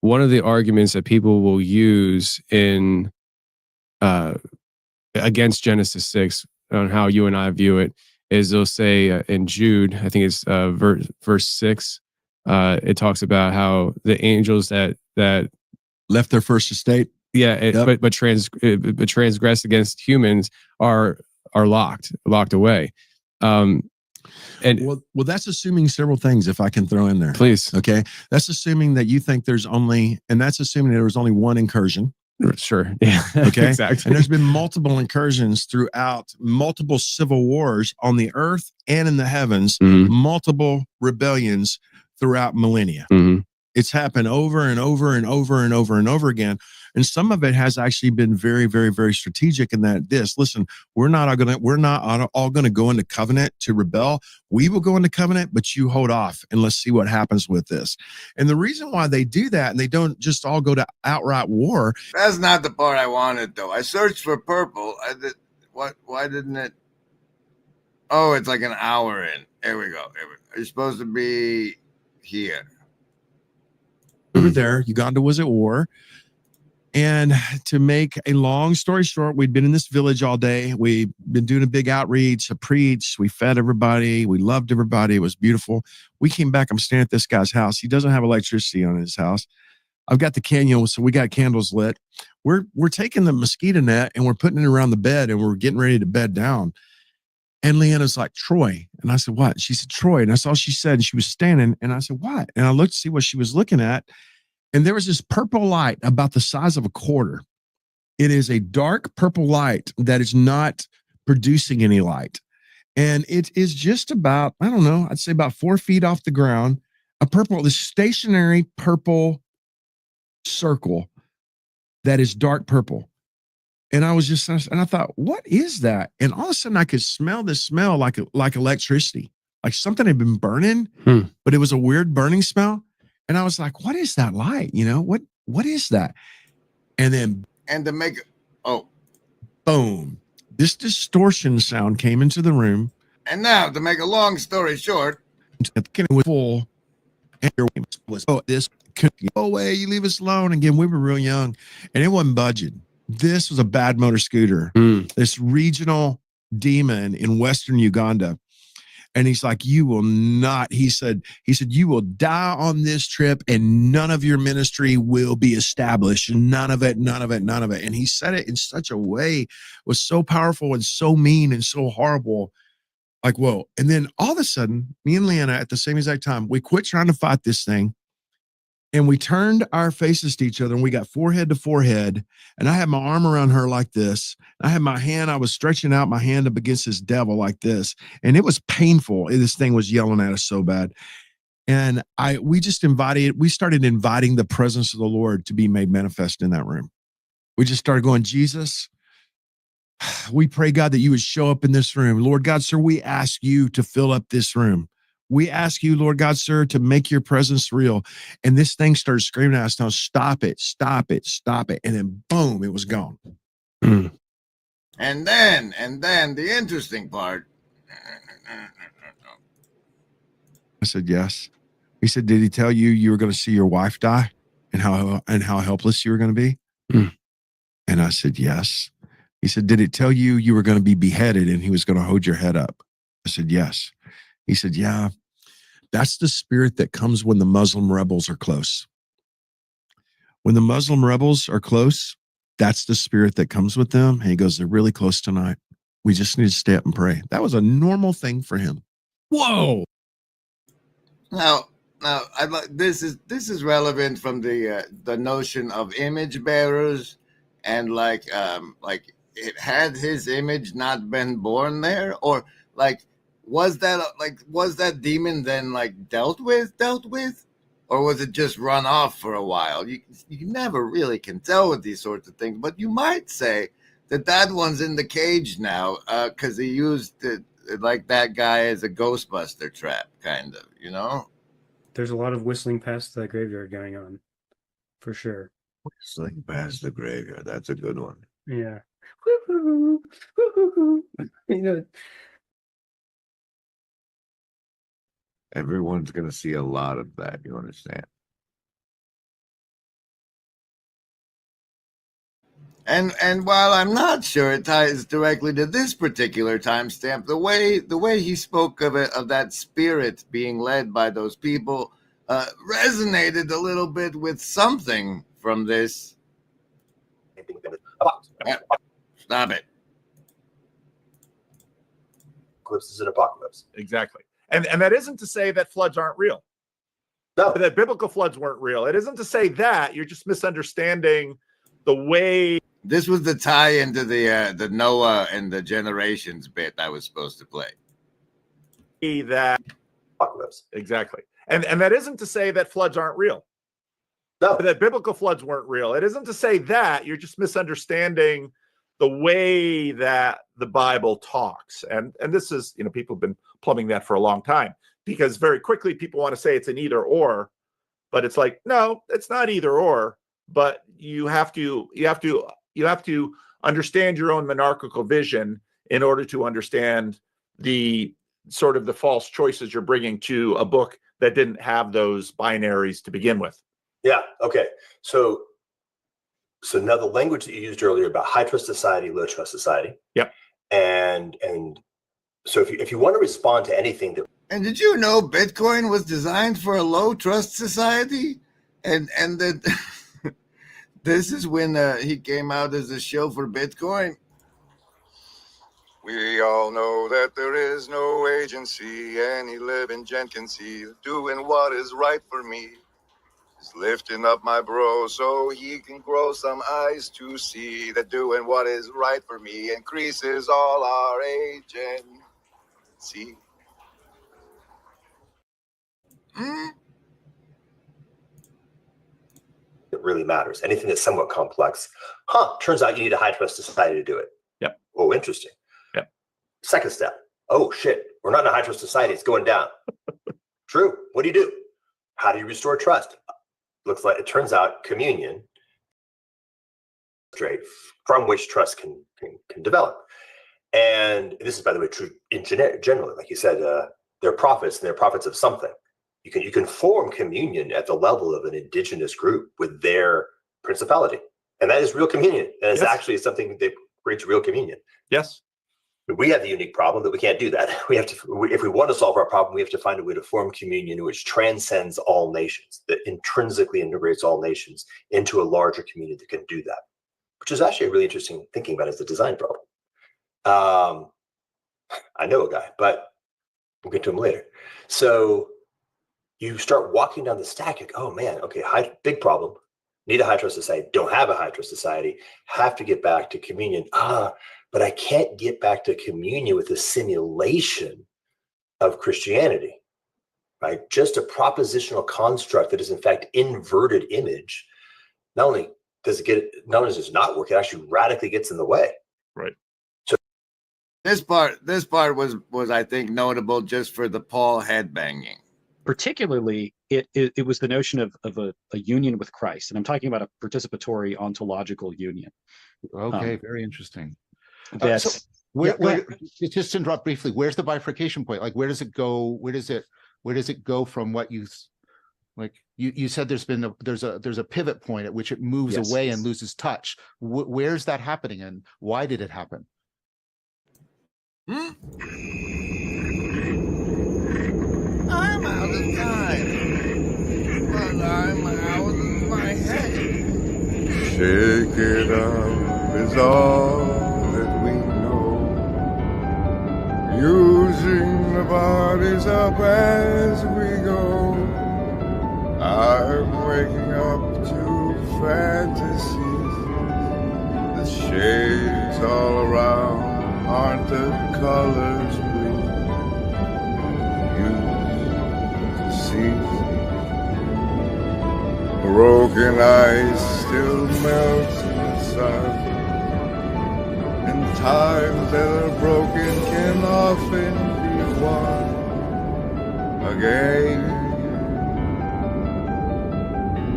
one of the arguments that people will use in against Genesis 6 on how you and I view it is they'll say in Jude, I think it's verse 6, it talks about how the angels that left their first estate, but transgressed against humans are locked away. And well, that's assuming several things, if I can throw in there, please. Okay, that's assuming that you think there's only, and that's assuming there was only one incursion. Sure. Yeah. Okay. Exactly. And there's been multiple incursions throughout multiple civil wars on the earth and in the heavens, multiple rebellions throughout millennia. It's happened over and over and over and over and over again. And some of it has actually been very, very, very strategic in that listen, we're not all going to go into covenant to rebel. We will go into covenant, but you hold off and let's see what happens with this. And the reason why they do that, and they don't just all go to outright war. That's not the part I wanted, though. I searched for purple. Why didn't it? Oh, it's like an hour in. Here we go. You're supposed to be here. Over there, Uganda was at war. And to make a long story short, we'd been in this village all day. We'd been doing a big outreach, a preach. We fed everybody. We loved everybody. It was beautiful. We came back. I'm staying at this guy's house. He doesn't have electricity on his house. I've got the canyon, so we got candles lit. We're taking the mosquito net and we're putting it around the bed and we're getting ready to bed down. And Leanna's like, Troy. And I said, what? She said, Troy. And that's all she said. And she was standing. And I said, what? And I looked to see what she was looking at. And there was this purple light about the size of a quarter. It is a dark purple light that is not producing any light. And it is just about, I don't know, I'd say about 4 feet off the ground, this stationary purple circle that is dark purple. And I thought, what is that? And all of a sudden I could smell this smell like electricity, like something had been burning, but it was a weird burning smell. And I was like, what is that light? What is that? And to make it, boom, this distortion sound came into the room. And now, to make a long story short, it was full. And this go away, you leave us alone. Again, we were real young, and it wasn't budging. This was a bad motor scooter. This regional demon in Western Uganda. And he's like, you will not, he said, you will die on this trip and none of your ministry will be established. None of it. And he said it in such a way, was so powerful and so mean and so horrible. Like, whoa. And then all of a sudden, me and Leanna at the same exact time, we quit trying to fight this thing. And we turned our faces to each other and we got forehead to forehead. And I had my arm around her like this. I had my hand, I was stretching out my hand up against this devil like this. And it was painful. This thing was yelling at us so bad. And we started inviting the presence of the Lord to be made manifest in that room. We just started going, Jesus, we pray, God, that you would show up in this room. Lord God, sir, we ask you to fill up this room. We ask you, Lord God, sir, to make your presence real. And this thing started screaming at us, now stop it, stop it, stop it. And then boom, it was gone. And then the interesting part. I said, yes. He said, did he tell you you were going to see your wife die and how helpless you were going to be? And I said, yes. He said, did it tell you you were going to be beheaded and he was going to hold your head up? I said, yes. He said, yeah, that's the spirit that comes when the Muslim rebels are close. When the Muslim rebels are close, that's the spirit that comes with them. And he goes, they're really close tonight. We just need to stay up and pray. That was a normal thing for him. Whoa. Now, this is relevant from the notion of image bearers, and like it had his image not been born there, or like was that demon then like dealt with, or was it just run off for a while? You never really can tell with these sorts of things, but you might say that one's in the cage now because he used it like that guy as a Ghostbuster trap, kind of, you know. There's a lot of whistling past the graveyard going on, for sure. Whistling past the graveyard. That's a good one. Yeah. Woo-hoo, woo-hoo. You know, everyone's going to see a lot of that. You understand? And while I'm not sure it ties directly to this particular timestamp, the way he spoke of it, of that spirit being led by those people, resonated a little bit with something from this. Stop it. Eclipse is an apocalypse. Exactly. And that isn't to say that floods aren't real. No. That biblical floods weren't real. It isn't to say that. You're just misunderstanding the way. This was the tie into the Noah and the generations bit I was supposed to play. That apocalypse. Exactly. And that isn't to say that floods aren't real. No. That biblical floods weren't real. It isn't to say that. You're just misunderstanding the way that the Bible talks. And this is, people have been plumbing that for a long time, because very quickly people want to say it's an either or, but it's like, no, it's not either or, but you have to understand your own monarchical vision in order to understand the sort of the false choices you're bringing to a book that didn't have those binaries to begin with. Yeah. Okay. So now the language that you used earlier about high trust society, low trust society. Yep. And so if you want to respond to anything that. And did you know Bitcoin was designed for a low trust society? And that this is when he came out as a show for Bitcoin. We all know that there is no agency any living gent can see doing what is right for me. Just lifting up my bro so he can grow some eyes to see that doing what is right for me increases all our agency. It really matters. Anything that's somewhat complex. Turns out you need a high trust society to do it. Yep. Oh, interesting. Yep. Second step. Oh, shit. We're not in a high trust society. It's going down. True. What do you do? How do you restore trust? Looks like it turns out communion, straight from which trust can develop. And this is, by the way, true in generally. Like you said, they're prophets, and they're prophets of something. You can form communion at the level of an indigenous group with their principality, and that is real communion. And it's actually something that creates real communion. Yes. We have the unique problem that we can't do that. We have to, if we want to solve our problem, we have to find a way to form communion which transcends all nations, that intrinsically integrates all nations into a larger community that can do that, which is actually a really interesting thinking about it as a design problem. I know a guy, but we'll get to him later. So you start walking down the stack, like, oh man, okay, big problem. Need a high trust society, don't have a high trust society, have to get back to communion. But I can't get back to communion with a simulation of Christianity, right? Just a propositional construct that is in fact inverted image. Not only does it not work, it actually radically gets in the way. Right. So this part was I think notable just for the Paul headbanging. Particularly, it was the notion of a union with Christ, and I'm talking about a participatory ontological union. Okay, very interesting. That's so just to interrupt briefly. Where's the bifurcation point? Like, where does it go? Where does it go from what you like? You said there's a pivot point at which it moves Yes. away and loses touch. Where's that happening, and why did it happen? I'm out of time, but I'm out of my head. Shake it up is all that we know. Using the bodies up as we go. I'm waking up to fantasies. The shades all around aren't the colors we used to see. Broken ice still melts in the sun, and times that are broken can often be won again.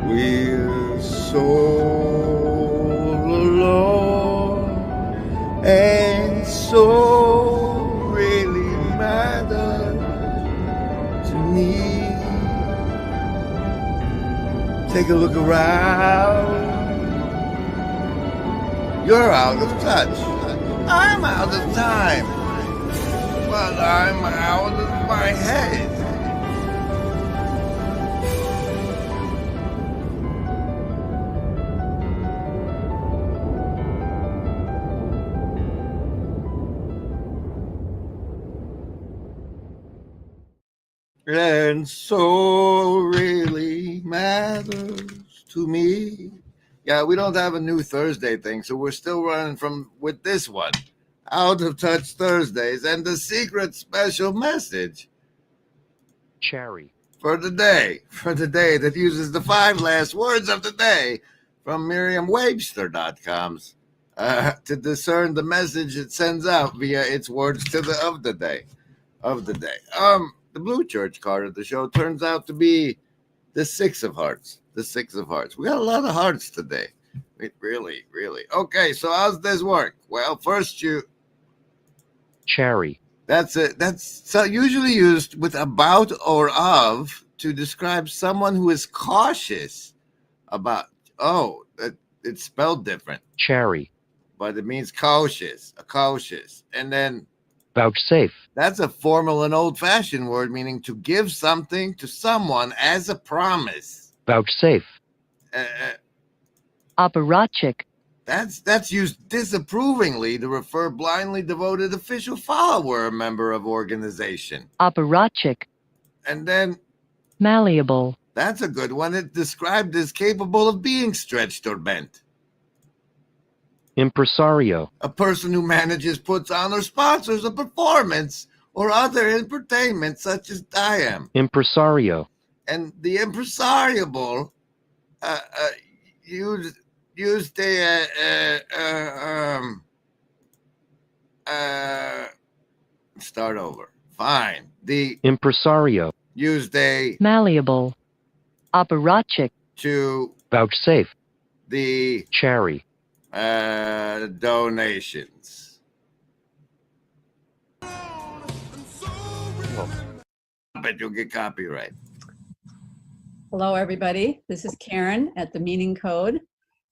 We're so alone, and so really matters to me. Take a look around. You're out of touch. I'm out of time. But I'm out of my head. And so really matters to me. Yeah, we don't have a new Thursday thing, so we're still running with this one. Out of Touch Thursdays, and the secret special message. Cherry. For the day that uses the 5 last words of the day from Merriam-Webster.com's to discern the message it sends out via its words of the day. The blue church card of the show turns out to be the 6 of hearts. The 6 of hearts. We got a lot of hearts today. Really. Okay, so how's this work? Well, first Cherry. That's it. That's usually used with about or of to describe someone who is cautious about. Oh, it's spelled different. Cherry. But it means cautious. And then Vouchsafe. That's a formal and old-fashioned word meaning to give something to someone as a promise. Vouchsafe. Apparatchik. That's used disapprovingly to refer blindly devoted official follower, a member of organization. Apparatchik. And then Malleable. That's a good one. It's described as capable of being stretched or bent. Impresario. A person who manages, puts on, or sponsors a performance or other entertainment such as Diam. Impresario. And the impresariable used start over. Fine. The impresario used a malleable apparatchik to vouchsafe the cherry donations. But you'll get copyright. Hello, everybody. This is Karen at The Meaning Code,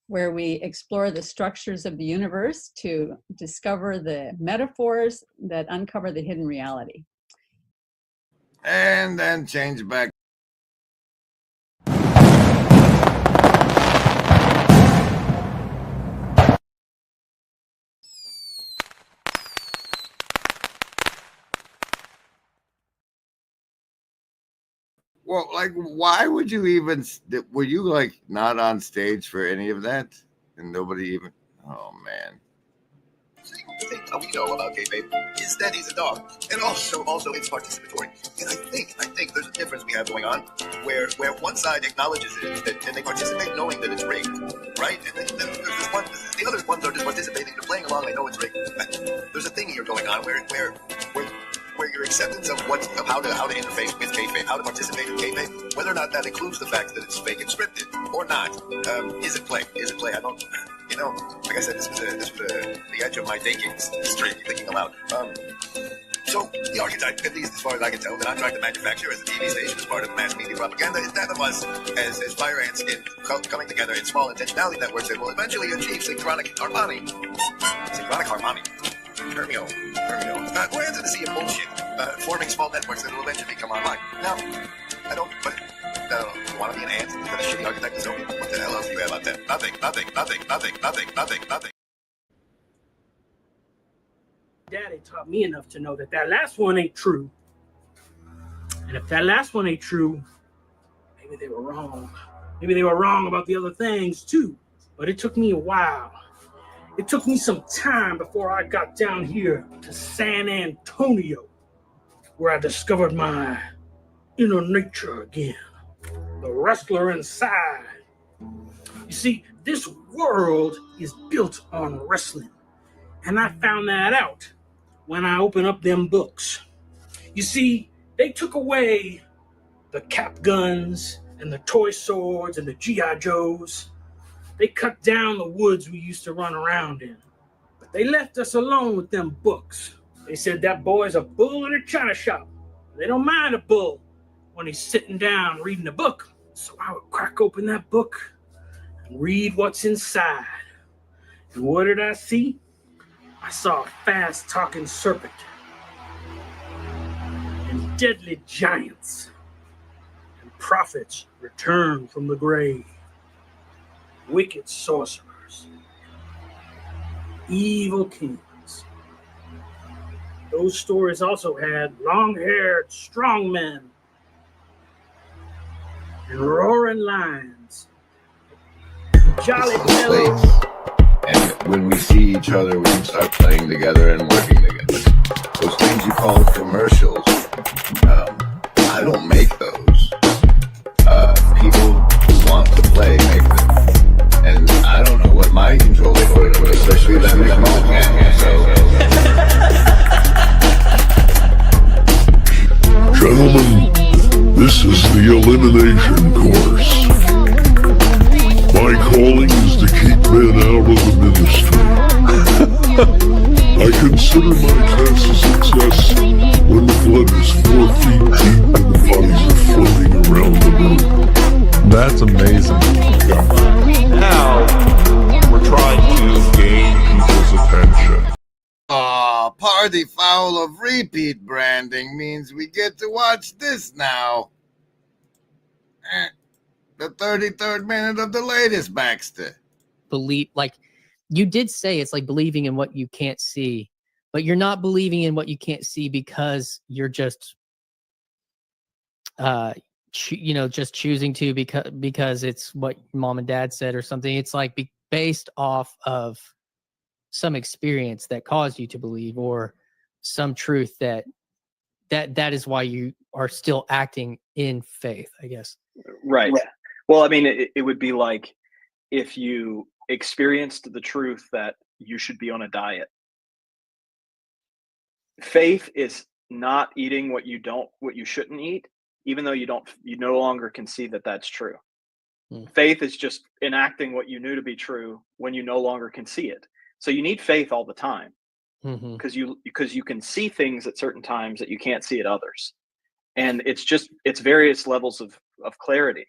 where we explore the structures of the universe to discover the metaphors that uncover the hidden reality. And then change back. Well, like, why would you even, were you like not on stage for any of that? And nobody even, oh man. The thing we know about kayfabe is that he's a dog, and also it's participatory. And I think there's a difference we have going on, where one side acknowledges it, and they participate knowing that it's rigged, right? And then there's this one, the other ones are just participating, they're playing along, they know it's rigged. There's a thing here going on where your acceptance of how to interface with kayfabe, how to participate in kayfabe, whether or not that includes the fact that it's fake and scripted or not, is it play? I don't, like I said, this was the edge of my thinking streak, thinking aloud. So the archetype, at least as far as I can tell, that I'm trying to manufacture as a TV station, as part of mass media propaganda, is that of us as fire ants coming together in small intentionality networks that will eventually achieve synchronic harmony. Synchronic harmony. Hermio. We're into the sea of bullshit, forming small networks that will eventually come online. Now, I don't, but you want to be an ant? Is that a shitty archetype? So what the hell else do you have out there? Nothing. Daddy taught me enough to know that that last one ain't true. And if that last one ain't true, maybe they were wrong. Maybe they were wrong about the other things too. But it took me a while. It took me some time before I got down here to San Antonio, where I discovered my inner nature again, the wrestler inside. You see, this world is built on wrestling, and I found that out when I opened up them books. You see, they took away the cap guns and the toy swords and the G.I. Joes. They cut down the woods we used to run around in. But they left us alone with them books. They said that boy's a bull in a china shop. They don't mind a bull when he's sitting down reading a book. So I would crack open that book and read what's inside. And what did I see? I saw a fast-talking serpent and deadly giants and prophets return from the grave, wicked sorcerers, evil kings. Those stories also had long-haired strong men and roaring lions, jolly fellows. And when we see each other, we can start playing together and working together. Those things you call commercials, I don't make those. People who want to play make them. And I don't know what my control for it, especially that small Gentlemen, this is the elimination course. My calling is to keep men out of the ministry. I consider my test a success when the blood is 4 feet deep and the bodies are floating around the room. That's amazing. Now, we're trying to gain people's attention. Aw, party foul of repeat branding means we get to watch this now. The 33rd minute of the latest Baxter. Believe, like you did say, it's like believing in what you can't see, but you're not believing in what you can't see because you're just just choosing to because it's what mom and dad said or something. It's like based off of some experience that caused you to believe, or some truth that is why you are still acting in faith, I guess. Right. Well, I mean, it would be like if you experienced the truth that you should be on a diet. Faith is not eating what you shouldn't eat, even though you no longer can see that that's true. Faith is just enacting what you knew to be true when you no longer can see it. So you need faith all the time, because you can see things at certain times that you can't see at others. And it's various levels of clarity.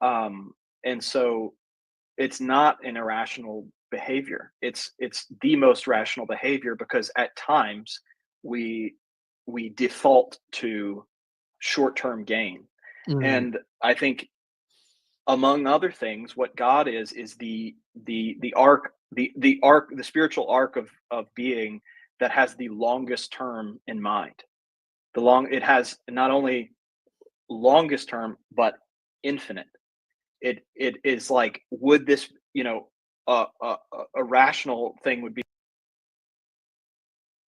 And so it's not an irrational behavior. It's the most rational behavior, because at times we default to short-term gain. And I think, among other things, what God is the arc, the spiritual arc of being that has the longest term in mind. It has not only longest term, but infinite. It is like, would this, a rational thing would be.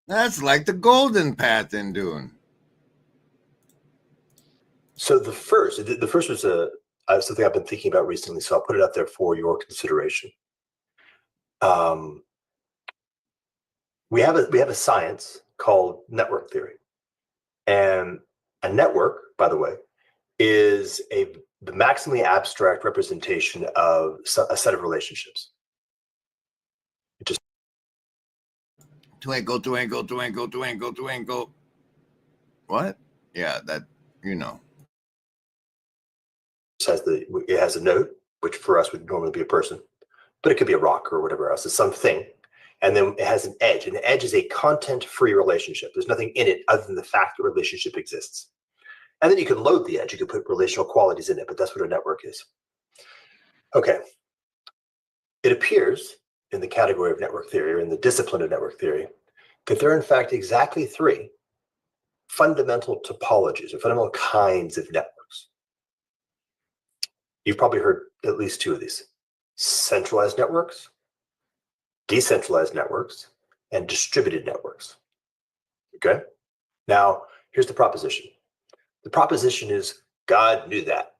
That's like the golden path in Dune. So the first was something I've been thinking about recently, so I'll put it out there for your consideration. We have a science called network theory, and a network, by the way, is the maximally abstract representation of a set of relationships. Just twinkle, twinkle, twinkle, twinkle, twinkle. What? Yeah, that, you know. It has a node, which for us would normally be a person, but it could be a rock or whatever else. It's something. And then it has an edge, and the edge is a content-free relationship. There's nothing in it other than the fact that the relationship exists. And then you can load the edge. You can put relational qualities in it, but that's what a network is. Okay. It appears in the category of network theory, or in the discipline of network theory, that there are in fact exactly 3 fundamental topologies, or fundamental kinds of networks. You've probably heard at least 2 of these: centralized networks, decentralized networks, and distributed networks. Okay? Now, here's the proposition. The proposition is God knew that.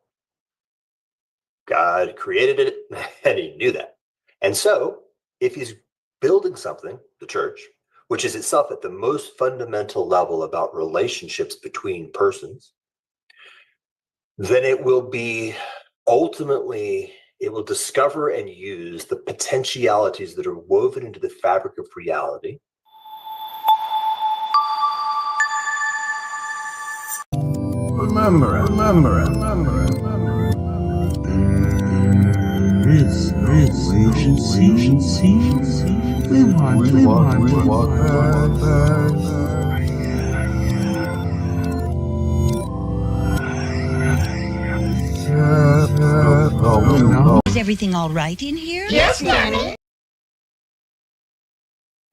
God created it, and he knew that. And so, if he's building something, the church, which is itself at the most fundamental level about relationships between persons, then it will be ultimately, it will discover and use the potentialities that are woven into the fabric of reality. Remember it. There is no agency. We want Is everything all right in here? Yes, Nanny.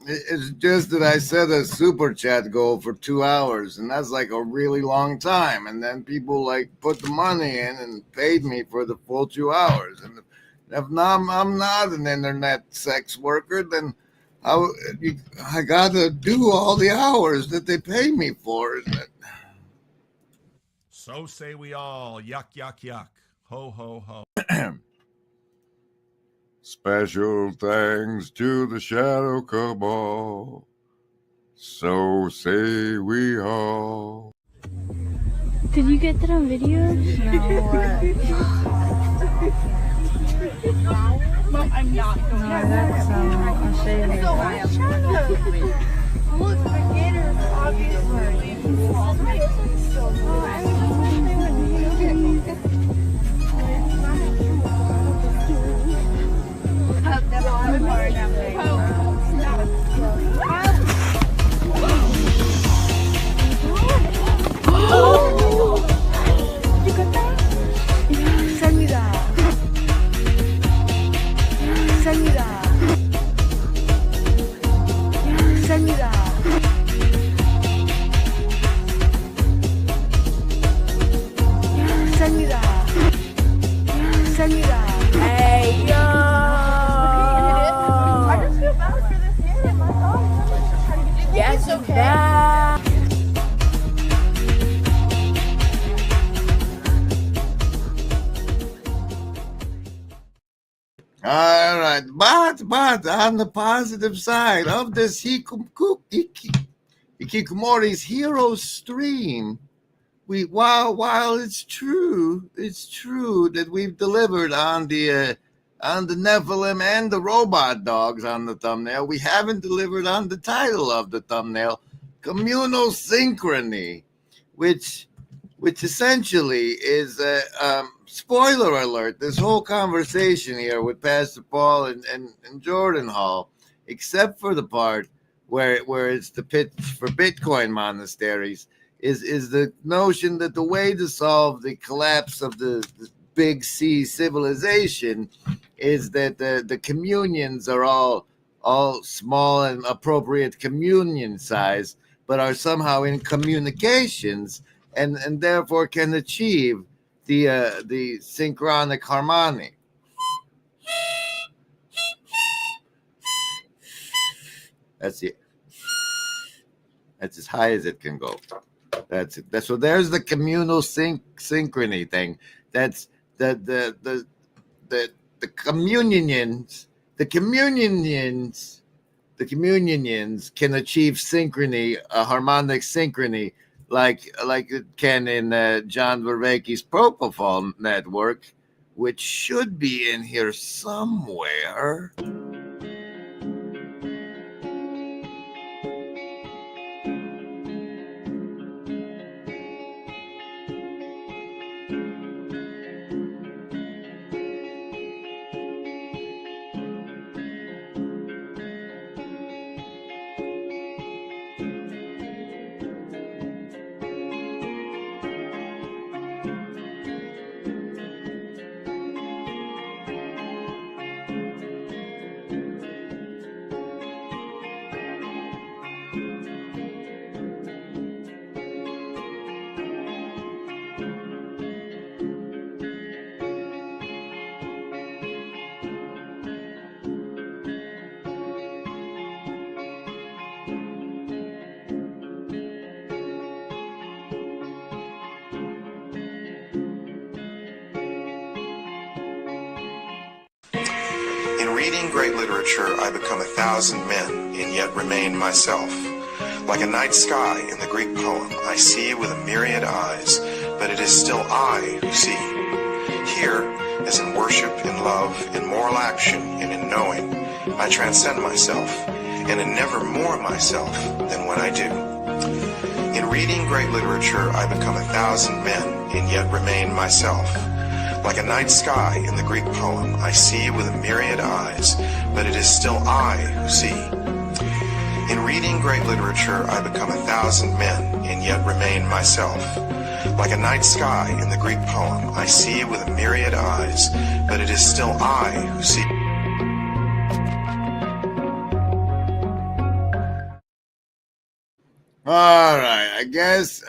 It's just that I set a super chat goal for 2 hours, and that's like a really long time. And then people like put the money in and paid me for the full 2 hours. And if I'm not an internet sex worker, then I gotta do all the hours that they pay me for. So say we all. Yuck, yuck, yuck. Ho, ho, ho. Special thanks to the Shadow Cabal. So say we all. Did you get that on video? Mom, I'm not going to. No, that's I'll show you. Look, beginners, obviously. Hey, yo! I just feel bad for this kid. My dog is trying to get yes, okay. All right, but on the positive side of this Hikikomori Heroes stream, while it's true that we've delivered on the Nephilim and the robot dogs on the thumbnail, we haven't delivered on the title of the thumbnail, communal synchrony, which essentially is spoiler alert, this whole conversation here with Pastor Paul and Jordan Hall, except for the part where it's the pitch for Bitcoin monasteries, is the notion that the way to solve the collapse of the big C civilization is that the communions are all small and appropriate communion size, but are somehow in communications and therefore can achieve the synchronic harmony. That's it. That's as high as it can go. That's it. So there's the communal synchrony thing. That's the communions. The communions can achieve synchrony, a harmonic synchrony, like it can in John Vervaeke's Propofol network, which should be in here somewhere. reading great literature, I become 1,000 men and yet remain myself. Like a night sky in the Greek poem, I see with a myriad eyes, but it is still I who see. Here, as in worship, in love, in moral action, and in knowing, I transcend myself, and am never more myself than when I do. In reading great literature, I become 1,000 men and yet remain myself. Like a night sky in the Greek poem, I see with a myriad eyes, but it is still I who see. In reading great literature, I become 1,000 men and yet remain myself. Like a night sky in the Greek poem, I see with a myriad eyes, but it is still I who see. All right, I guess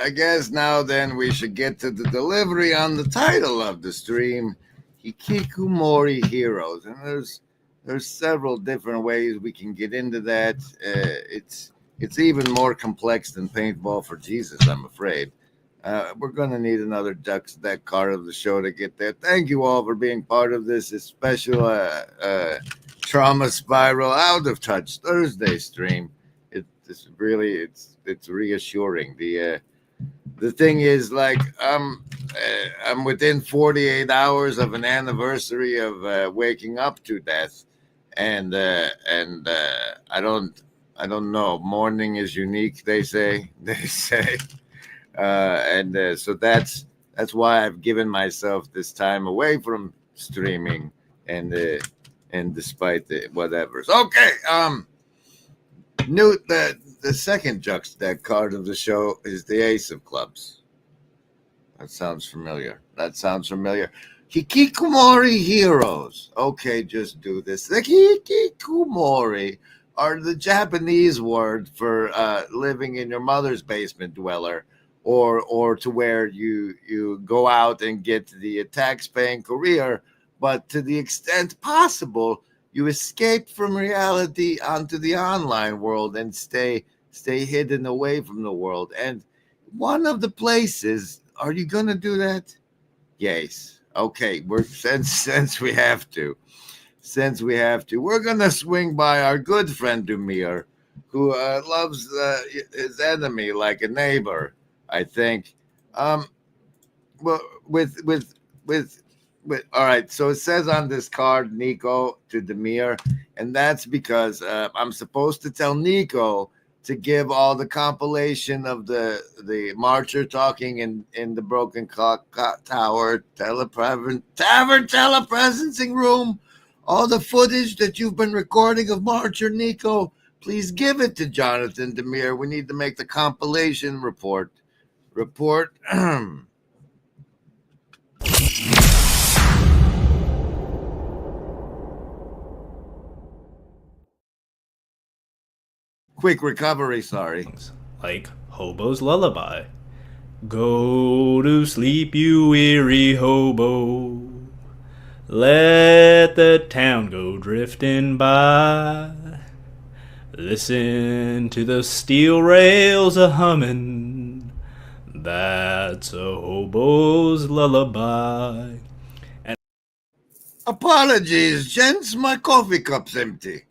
now then we should get to the delivery on the title of the stream, Hikikomori Heroes. And there's several different ways we can get into that. It's even more complex than Paintball for Jesus, I'm afraid. We're going to need another Ducks Deck card of the show to get there. Thank you all for being part of this special Trauma Spiral Out of Touch Thursday stream. It's reassuring. The thing is, like, I'm within 48 hours of an anniversary of waking up to death, and I don't know. Morning is unique, they say. So that's why I've given myself this time away from streaming, and despite the whatever's okay. Newt, the second Ducks Deck card of the show is the Ace of Clubs. That sounds familiar. Hikikomori Heroes. Okay, just do this. The Hikikomori are the Japanese word for living in your mother's basement dweller, or to where you go out and get the tax-paying career, but to the extent possible, you escape from reality onto the online world and stay hidden away from the world. And one of the places, are you going to do that? Yes. Okay. Since we have to, we're going to swing by our good friend Dumir, who loves his enemy like a neighbor, I think. Well, with all right, so it says on this card, Nico to Demir, and that's because I'm supposed to tell Nico to give all the compilation of the marcher talking in the broken clock tower telepresencing room, all the footage that you've been recording of Marcher Nico. Please give it to Jonathan Demir. We need to make the compilation report. Quick recovery, sorry. Like Hobo's Lullaby. Go to sleep, you weary hobo. Let the town go drifting by. Listen to the steel rails a-hummin'. That's a hobo's lullaby. And apologies, gents, my coffee cup's empty.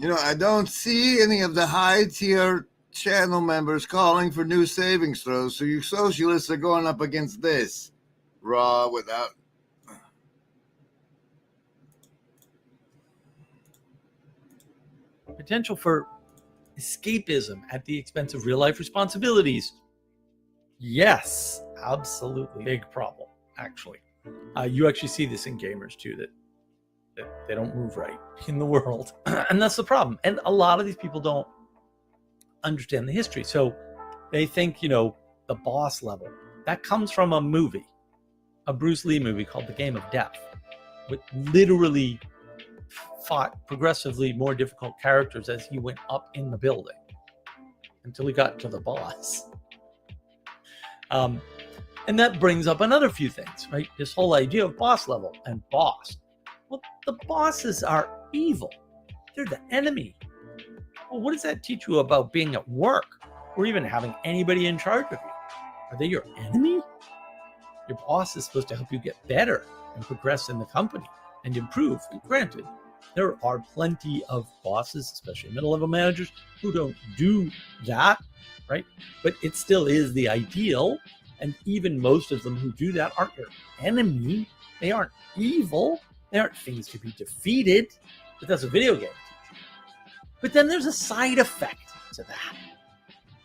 You know, I don't see any of the high-tier channel members calling for new savings throws, so you socialists are going up against this. Raw without... Potential for escapism at the expense of real-life responsibilities. Yes, absolutely. Big problem, actually. You actually see this in gamers, too, that they don't move right in the world. And that's the problem. And a lot of these people don't understand the history. So they think, you know, the boss level, that comes from a movie, a Bruce Lee movie called The Game of Death, with literally fought progressively more difficult characters as he went up in the building until he got to the boss. And that brings up another few things, right? This whole idea of boss level and boss. Well, the bosses are evil. They're the enemy. Well, what does that teach you about being at work or even having anybody in charge of you? Are they your enemy? Your boss is supposed to help you get better and progress in the company and improve. And granted, there are plenty of bosses, especially middle-level managers, who don't do that, right? But it still is the ideal. And even most of them who do that aren't your enemy. They aren't evil. They aren't things to be defeated. But that's a video game. But then there's a side effect to that.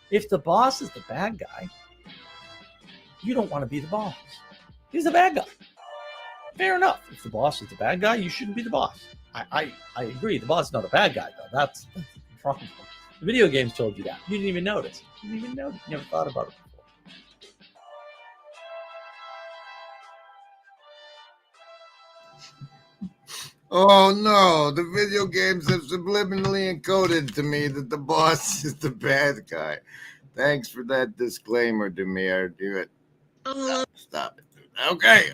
If the boss is the bad guy, you don't want to be the boss. He's the bad guy. Fair enough. If the boss is the bad guy, you shouldn't be the boss. I agree. The boss is not a bad guy, though. That's the problem. The video games told you that. You didn't even notice. You didn't even notice. You never thought about it before. Oh no, the video games have subliminally encoded to me that the boss is the bad guy. Thanks for that disclaimer, Demir. Do it. Stop it. Okay.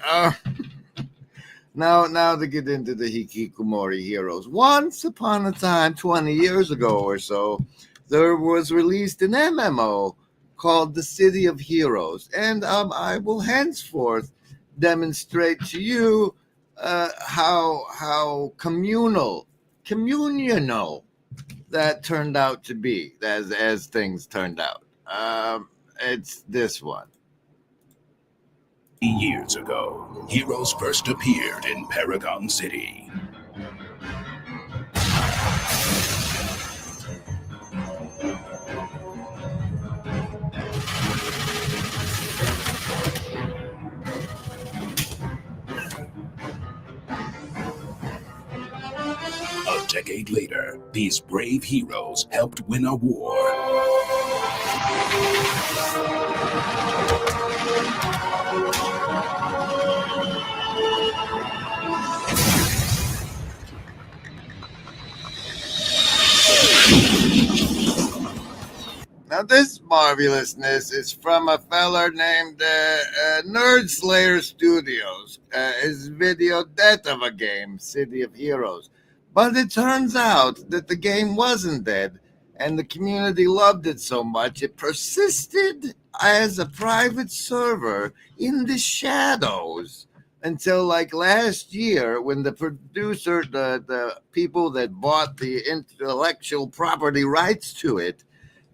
Now to get into the Hikikomori Heroes. Once upon a time, 20 years ago or so, there was released an MMO called the City of Heroes. And I will henceforth demonstrate to you how communal that turned out to be as things turned out. It's this one. Years ago, heroes first appeared in Paragon City. A decade later, these brave heroes helped win a war. Now, this marvelousness is from a feller named Nerd Slayer Studios. His video Death of a Game, City of Heroes. But it turns out that the game wasn't dead, and the community loved it so much it persisted as a private server in the shadows until like last year when the producer, the people that bought the intellectual property rights to it,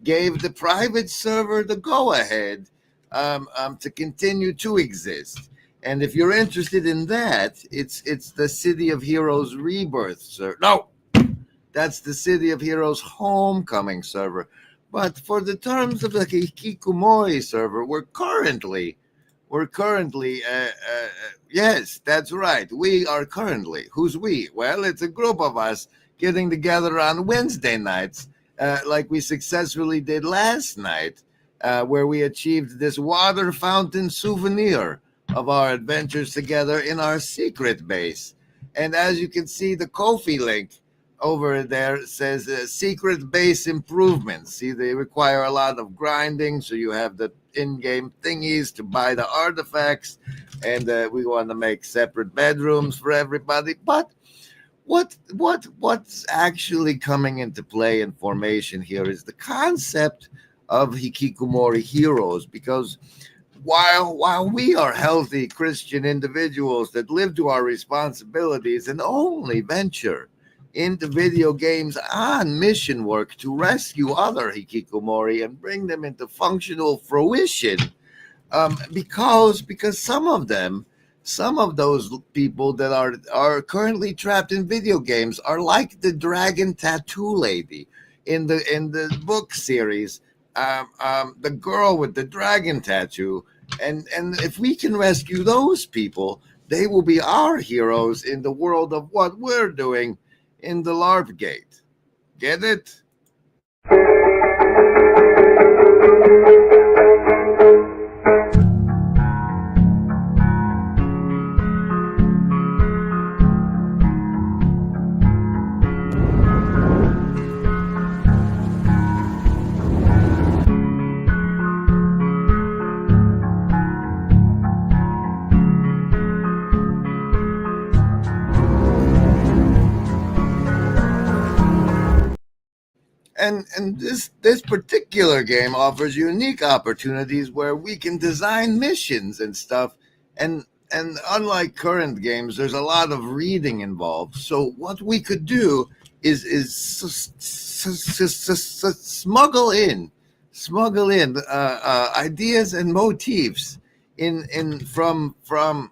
gave the private server the go-ahead to continue to exist. And if you're interested in that, it's the City of Heroes Rebirth server. No, that's the City of Heroes Homecoming server. But for the terms of the Hikikomori server, we're currently, yes, that's right. We are currently, who's we? Well, it's a group of us getting together on Wednesday nights, like we successfully did last night, where we achieved this water fountain souvenir of our adventures together in our secret base. And as you can see, the Ko-fi link over there says secret base improvements. See, they require a lot of grinding, so you have the in-game thingies to buy the artifacts, and we want to make separate bedrooms for everybody. But what's actually coming into play in formation here is the concept of Hikikomori Heroes, because while we are healthy Christian individuals that live to our responsibilities and only venture into video games on mission work to rescue other hikikomori and bring them into functional fruition. Because some of those people that are currently trapped in video games are like the dragon tattoo lady in the book series, the girl with the dragon tattoo, and if we can rescue those people, they will be our heroes in the world of what we're doing in the LARP gate. Get it? And this particular game offers unique opportunities where we can design missions and stuff. And unlike current games, there's a lot of reading involved. So what we could do is smuggle in ideas and motifs from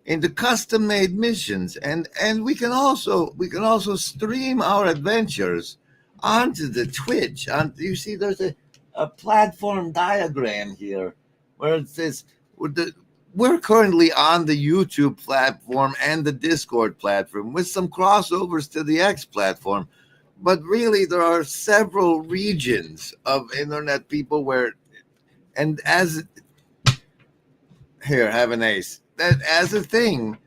into custom-made missions, and we can also stream our adventures onto the Twitch. You see, there's a platform diagram here where it says we're currently on the YouTube platform and the Discord platform with some crossovers to the X platform, but really there are several regions of internet people where, and here, have an ace. That as a thing,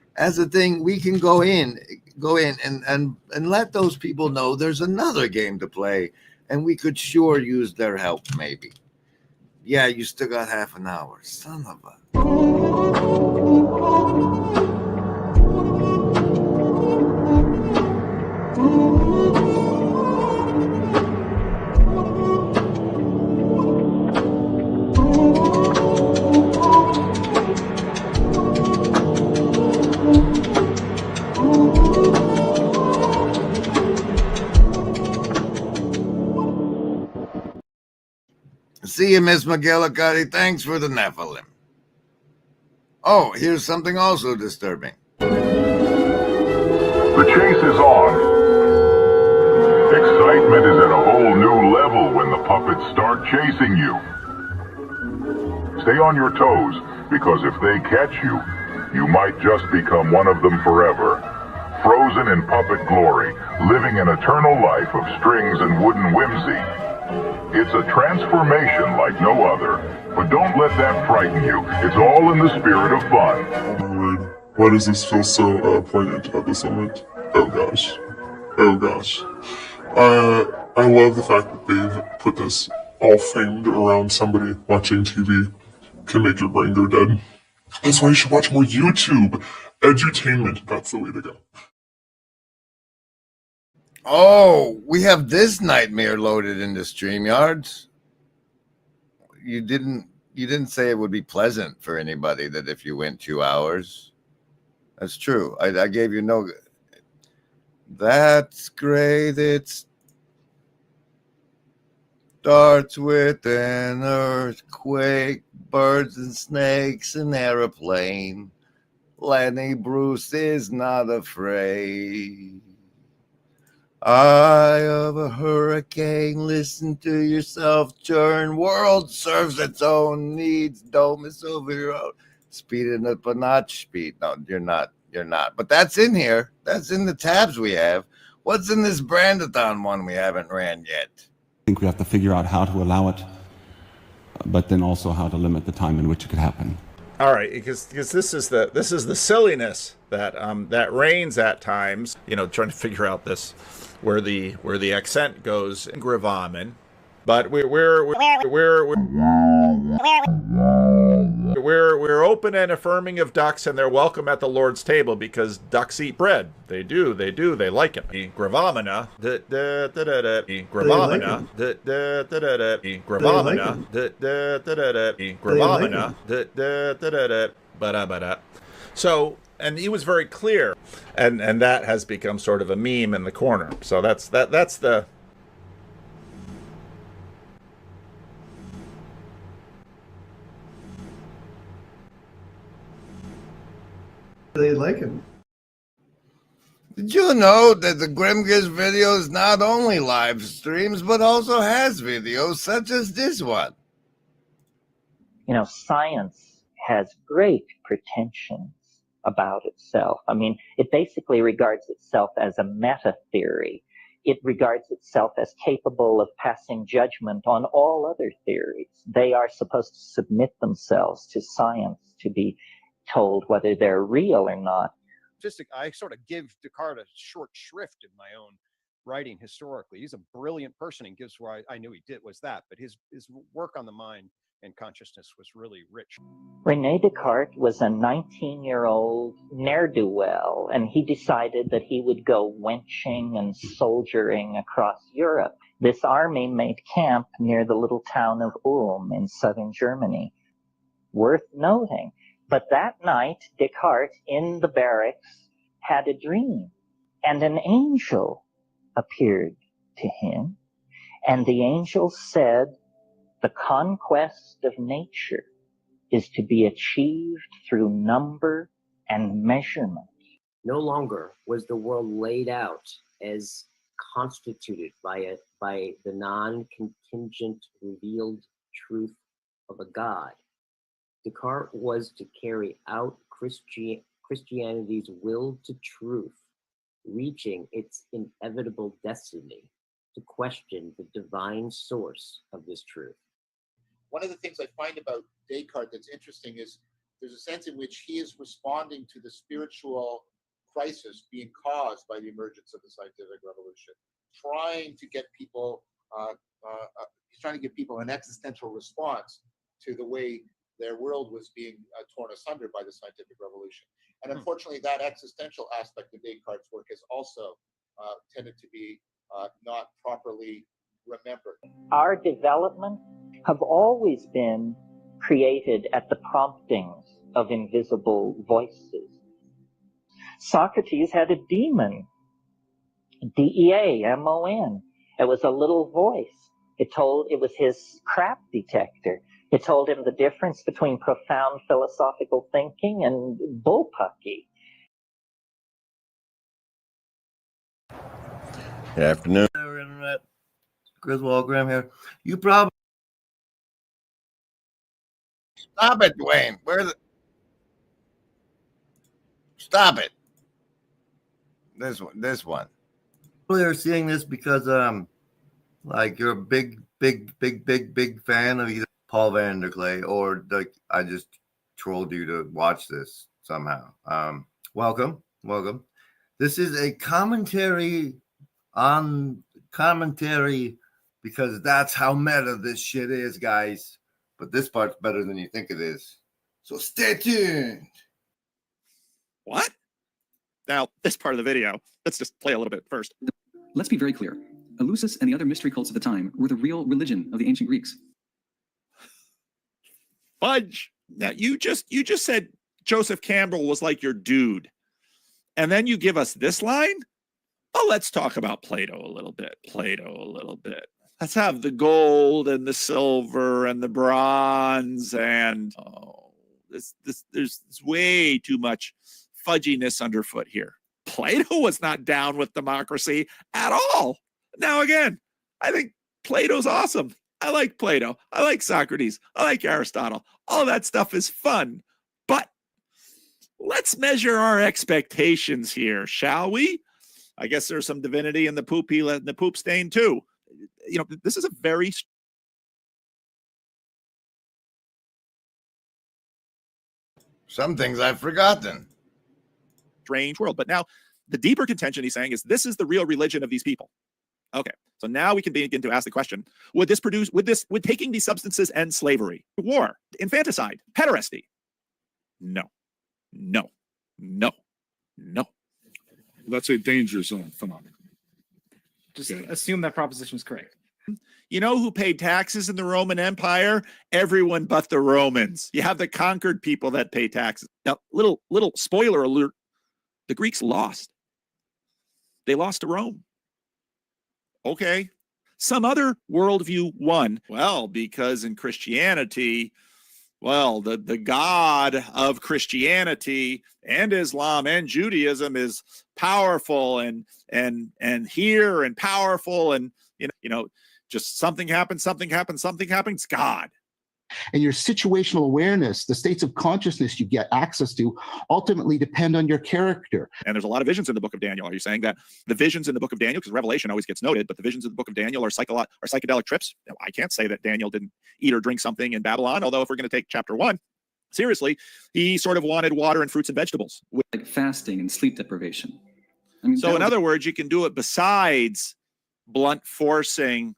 we can go in and let those people know there's another game to play, and we could sure use their help, maybe. Yeah, you still got half an hour, son of a. See you, Miss McGillicuddy. Thanks for the Nephilim. Oh, here's something also disturbing. The chase is on. Excitement is at a whole new level when the puppets start chasing you. Stay on your toes, because if they catch you, you might just become one of them forever. Frozen in puppet glory, living an eternal life of strings and wooden whimsy. It's a transformation like no other, but don't let that frighten you. It's all in the spirit of fun. Oh my word, why does this feel so poignant at this moment? Oh gosh. Oh gosh. I love the fact that they've put this all framed around somebody watching TV. Can make your brain go dead. That's why you should watch more YouTube. Edutainment, that's the way to go. Oh, we have this nightmare loaded into StreamYard. You didn't say it would be pleasant for anybody that if you went 2 hours. That's true. I gave you no. That's great. It starts with an earthquake, birds and snakes, an airplane. Lenny Bruce is not afraid. Eye of a hurricane, listen to yourself churn. World serves its own needs. Don't miss over your own. Speeding up a notch speed. No, you're not. But that's in here. That's in the tabs we have. What's in this Brandathon one we haven't ran yet? I think we have to figure out how to allow it, but then also how to limit the time in which it could happen. All right, because this is the silliness that that reigns at times. You know, trying to figure out this where the accent goes in Gravamen, but we're open and affirming of ducks, and they're welcome at the Lord's table because ducks eat bread. They do. They like it. Gravamina, Gravamina, Gravamina, Gravamina, So, and he was very clear, and that has become sort of a meme in the corner. So that's the. They like him. Did you know that the Grimgiz videos not only live streams, but also has videos such as this one? You know, science has great pretensions about itself. I mean, it basically regards itself as a meta theory. It regards itself as capable of passing judgment on all other theories. They are supposed to submit themselves to science to be told whether they're real or not. I sort of give Descartes a short shrift in my own writing historically. He's a brilliant person, and gives where I knew he did was that, but his work on the mind and consciousness was really rich. René Descartes was a 19-year-old ne'er-do-well, and he decided that he would go wenching and soldiering across Europe. This army made camp near the little town of Ulm in southern Germany. Worth noting. But that night, Descartes, in the barracks, had a dream, and an angel appeared to him, and the angel said, "The conquest of nature is to be achieved through number and measurement." No longer was the world laid out as constituted by the non-contingent revealed truth of a God. Descartes was to carry out Christianity's will to truth, reaching its inevitable destiny to question the divine source of this truth. One of the things I find about Descartes that's interesting is there's a sense in which he is responding to the spiritual crisis being caused by the emergence of the scientific revolution, trying to get people, he's trying to give people an existential response to the way their world was being torn asunder by the scientific revolution. And unfortunately, that existential aspect of Descartes' work has also tended to be not properly remembered. Our development have always been created at the promptings of invisible voices. Socrates had a demon, D-E-A-M-O-N. It was a little voice. It was his crap detector. It told him the difference between profound philosophical thinking and bullpucky. Good afternoon. Internet. Griswold Graham here. You probably Stop it, Dwayne. Stop it. This one. are seeing this because like you're a big fan of either Paul Van der Clay or like I just trolled you to watch this somehow. Welcome. This is a commentary on commentary because that's how meta this shit is, guys. But this part's better than you think it is. So stay tuned. What? Now, this part of the video, let's just play a little bit first. Let's be very clear. Eleusis and the other mystery cults of the time were the real religion of the ancient Greeks. Fudge. Now, you just said Joseph Campbell was like your dude. And then you give us this line? Oh, let's talk about Plato a little bit. Let's have the gold and the silver and the bronze and there's way too much fudginess underfoot here. Plato was not down with democracy at all. Now again, I think Plato's awesome. I like Plato. I like Socrates. I like Aristotle. All that stuff is fun. But let's measure our expectations here, shall we? I guess there's some divinity in the poop stain too. You know, this is a very some things I've forgotten. Strange world. But now the deeper contention he's saying is this is the real religion of these people. Okay, so now we can begin to ask the question, would taking these substances end slavery, war, infanticide, pederasty? No. That's a danger zone phenomenon. Just assume that proposition is correct. You know who paid taxes in the Roman Empire? Everyone but the Romans. You have the conquered people that pay taxes. Now, little spoiler alert, the Greeks lost. They lost to Rome. Okay. Some other worldview won. Well, because in Christianity, well, the God of Christianity and Islam and Judaism is powerful and here and powerful, and you know, just something happens, God. And your situational awareness, the states of consciousness you get access to, ultimately depend on your character. And there's a lot of visions in the book of Daniel. Are you saying that the visions in the book of Daniel, because Revelation always gets noted, but the visions in the book of Daniel are psychedelic trips? No, I can't say that Daniel didn't eat or drink something in Babylon, although if we're going to take chapter 1 seriously, he sort of wanted water and fruits and vegetables. Like fasting and sleep deprivation. I mean, so in other words, you can do it besides blunt forcing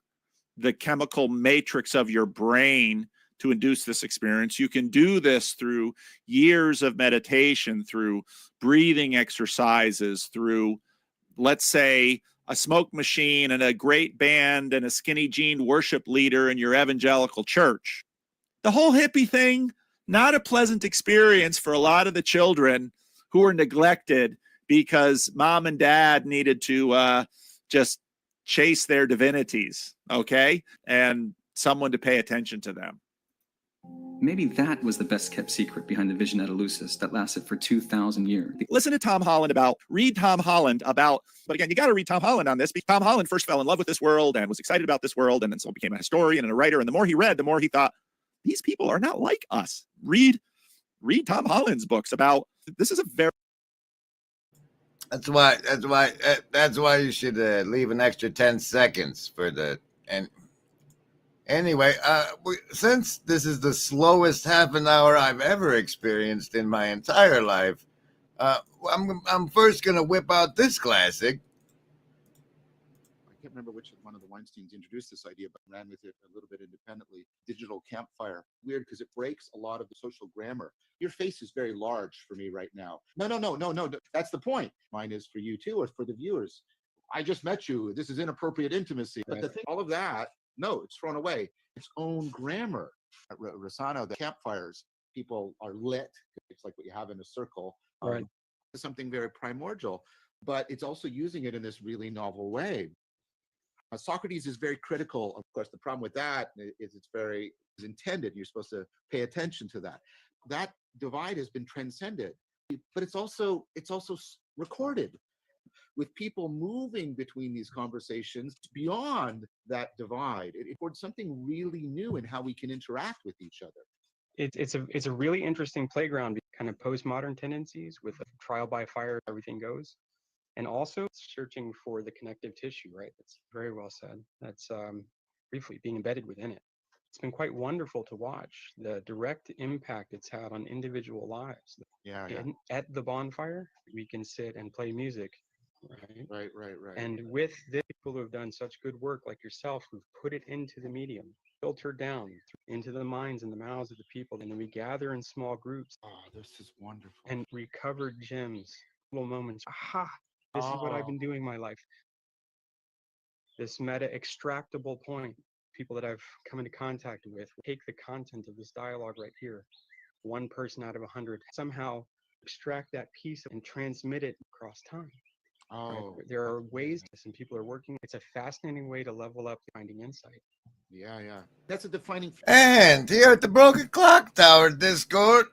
the chemical matrix of your brain to induce this experience. You can do this through years of meditation, through breathing exercises, through, let's say, a smoke machine and a great band and a skinny jeaned worship leader in your evangelical church. The whole hippie thing, not a pleasant experience for a lot of the children who were neglected because mom and dad needed to just chase their divinities, okay? And someone to pay attention to them. Maybe that was the best kept secret behind the vision at Eleusis that lasted for 2,000 years. Listen to read Tom Holland about, but again, you got to read Tom Holland on this, because Tom Holland first fell in love with this world and was excited about this world, and then so became a historian and a writer. And the more he read, the more he thought, these people are not like us. Read Tom Holland's books about, this is a very... That's why you should leave an extra 10 seconds for the, and anyway, since this is the slowest half an hour I've ever experienced in my entire life, I'm first gonna whip out this classic. I can't remember which one of the Weinsteins introduced this idea, but ran with it a little bit independently. Digital campfire. Weird because it breaks a lot of the social grammar. Your face is very large for me right now. No. That's the point. Mine is for you too, or for the viewers. I just met you. This is inappropriate intimacy. But the thing, all of that, no, it's thrown away. Its own grammar. At Rosano, the campfires, people are lit. It's like what you have in a circle. Right. Something very primordial, but it's also using it in this really novel way. Socrates is very critical. Of course, the problem with that is it's intended. You're supposed to pay attention to that. That divide has been transcended, but it's also recorded with people moving between these conversations beyond that divide. It affords something really new in how we can interact with each other. It's a really interesting playground, kind of postmodern tendencies with trial by fire, everything goes. And also searching for the connective tissue, right? That's very well said. That's briefly being embedded within it. It's been quite wonderful to watch the direct impact it's had on individual lives. Yeah. At the bonfire, we can sit and play music, right? Right. And with the people who have done such good work like yourself, who've put it into the medium, filtered down into the minds and the mouths of the people, and then we gather in small groups. Oh, this is wonderful. And recovered gems, little moments. Aha! This is what I've been doing my life. This meta extractable point, people that I've come into contact with, take the content of this dialogue right here, one person out of 100, somehow extract that piece and transmit it across time. Right? There are ways, and people are working. It's a fascinating way to level up finding insight. Yeah. That's a defining. And here at the Broken Clock Tower Discord,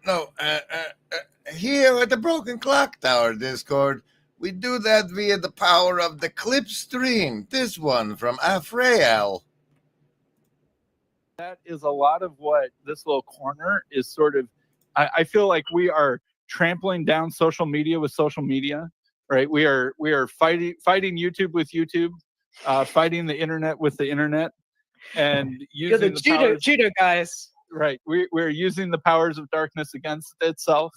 here at the Broken Clock Tower Discord, we do that via the power of the clip stream. This one from Afrael. That is a lot of what this little corner is sort of. I feel like we are trampling down social media with social media, right? We are fighting YouTube with YouTube, fighting the internet with the internet, and using the judo guys. Right, we're using the powers of darkness against itself.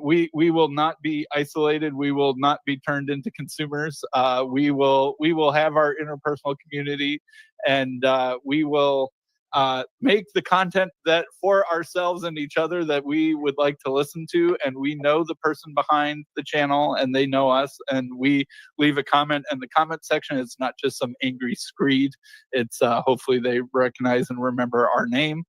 We will not be isolated. We will not be turned into consumers. We will have our interpersonal community, and we will make the content that for ourselves and each other that we would like to listen to, and we know the person behind the channel and they know us, and we leave a comment, and the comment section is not just some angry screed. It's hopefully they recognize and remember our name,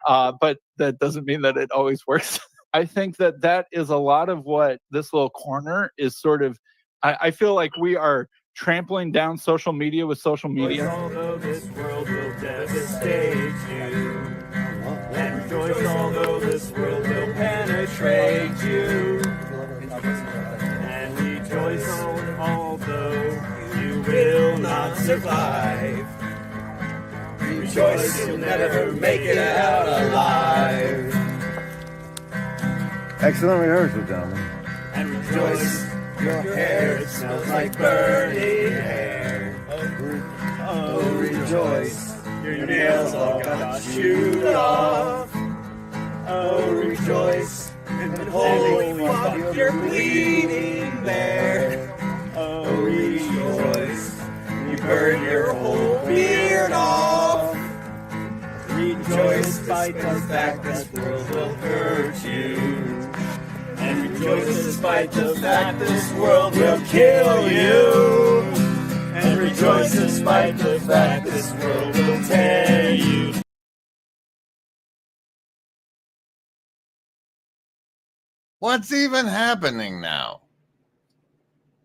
but that doesn't mean that it always works. I think that that is a lot of what this little corner is sort of. I feel like we are trampling down social media with social media. Although this world will devastate you, and rejoice although this world will penetrate you, and rejoice although you will not survive. Rejoice you'll never make it out alive. Excellent rehearsal, gentlemen. And rejoice, your hair smells like burning hair. Oh, rejoice, your nails all got chewed off. Oh, rejoice, and holy fuck, you're bleeding there. Oh, rejoice, you burn your whole beard off. Rejoice, despite the fact this world will hurt you. And rejoice despite the fact this world will kill you. And rejoice despite the fact this world will tear you. What's even happening now?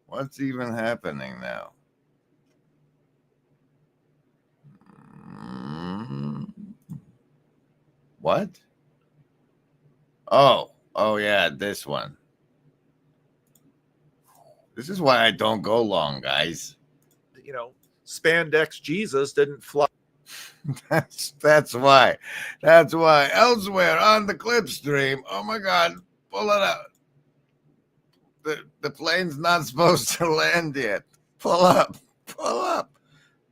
What's even happening now? What? Oh yeah, this one. This is why I don't go long, guys. You know, spandex Jesus didn't fly. That's why. That's why. Elsewhere on the clip stream, oh my God, pull it out. The plane's not supposed to land yet. Pull up, pull up,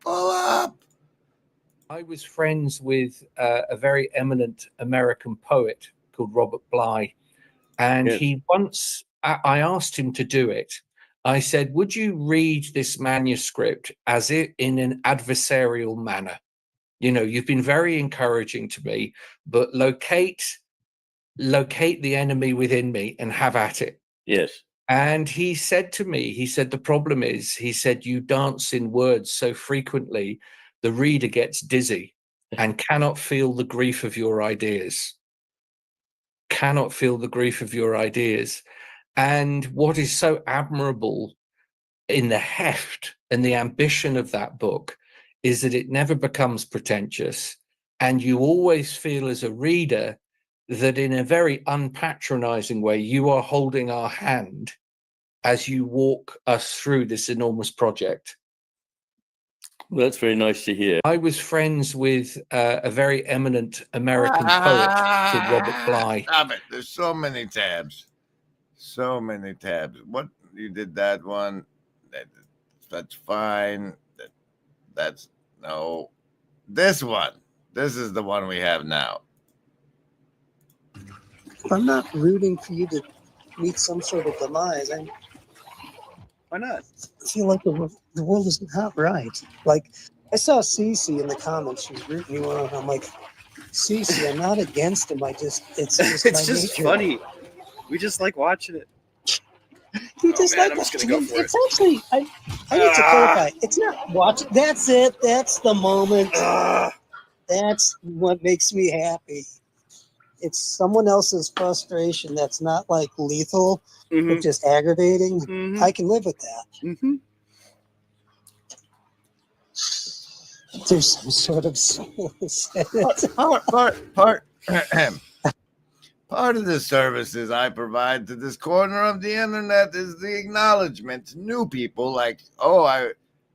pull up. I was friends with a very eminent American poet called Robert Bly. And Yes. he once, I asked him to do it. I said, would you read this manuscript as it in an adversarial manner? You know, you've been very encouraging to me, but locate the enemy within me and have at it. Yes. And he said to me, he said, the problem is, he said, you dance in words so frequently, the reader gets dizzy and cannot feel the grief of your ideas. Cannot feel the grief of your ideas. And what is so admirable in the heft and the ambition of that book is that it never becomes pretentious. And you always feel as a reader that in a very unpatronizing way, you are holding our hand as you walk us through this enormous project. Well, that's very nice to hear. I was friends with a very eminent American poet called Robert Bly. Stop it. There's so many tabs. So many tabs. What? You did that one. That's fine. That's no. This one. This is the one we have now. I'm not rooting for you to meet some sort of demise. Why not? I feel like the world is not right. Like, I saw Cece in the comments. She was rooting you on. I'm like, Cece, I'm not against him. It's just It's my just nature. funny. We just like watching it. You just man, like I'm just it. gonna go for It's actually, I need to clarify. It's not watching. That's it. That's the moment. That's what makes me happy. It's someone else's frustration that's not like lethal, but just aggravating. I can live with that. There's some sort of solace in it. Part of the services I provide to this corner of the internet is the acknowledgement to new people like, oh,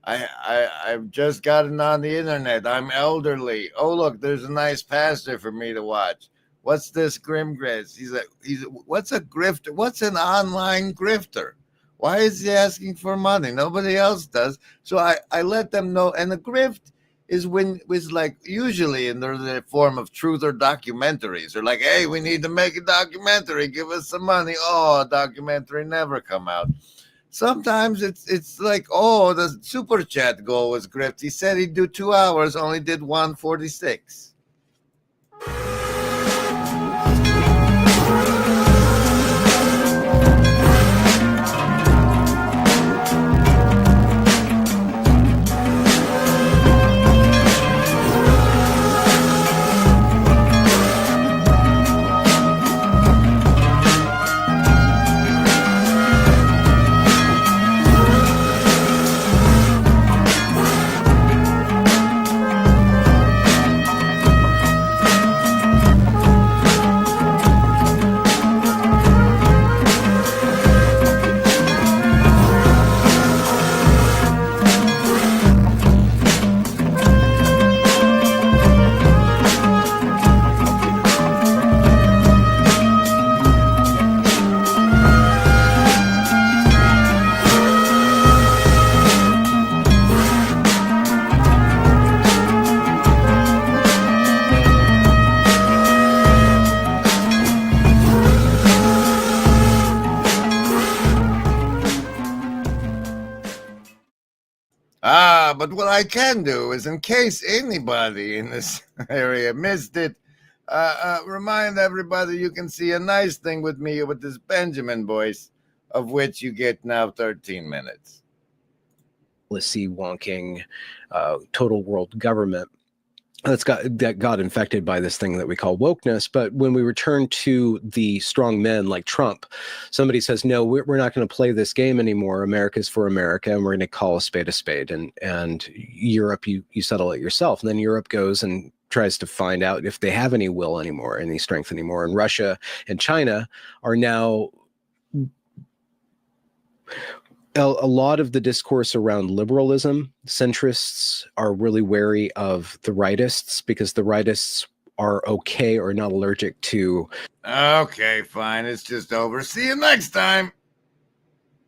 I've just gotten on the internet. I'm elderly. Oh, look, there's a nice pastor for me to watch. What's this Grimgriz? What's a grifter? What's an online grifter? Why is he asking for money? Nobody else does. So I let them know. And the grift is like usually in the form of truth or documentaries. They're like, hey, we need to make a documentary. Give us some money. Oh, a documentary never come out. Sometimes it's like, oh, the super chat goal was grift. He said he'd do 2 hours, only did 1:46. But what I can do is, in case anybody in this area missed it, remind everybody you can see a nice thing with me with this Benjamin voice, of which you get now 13 minutes. Policy wonking, total world government that got infected by this thing that we call wokeness. But when we return to the strong men like Trump, somebody says, no, we're not going to play this game anymore. America's for America, and we're going to call a spade, and Europe, you settle it yourself. And then Europe goes and tries to find out if they have any will anymore, any strength anymore. And Russia and China are now... A lot of the discourse around liberalism, centrists are really wary of the rightists because the rightists are okay or not allergic to... Okay, fine. It's just over. See you next time.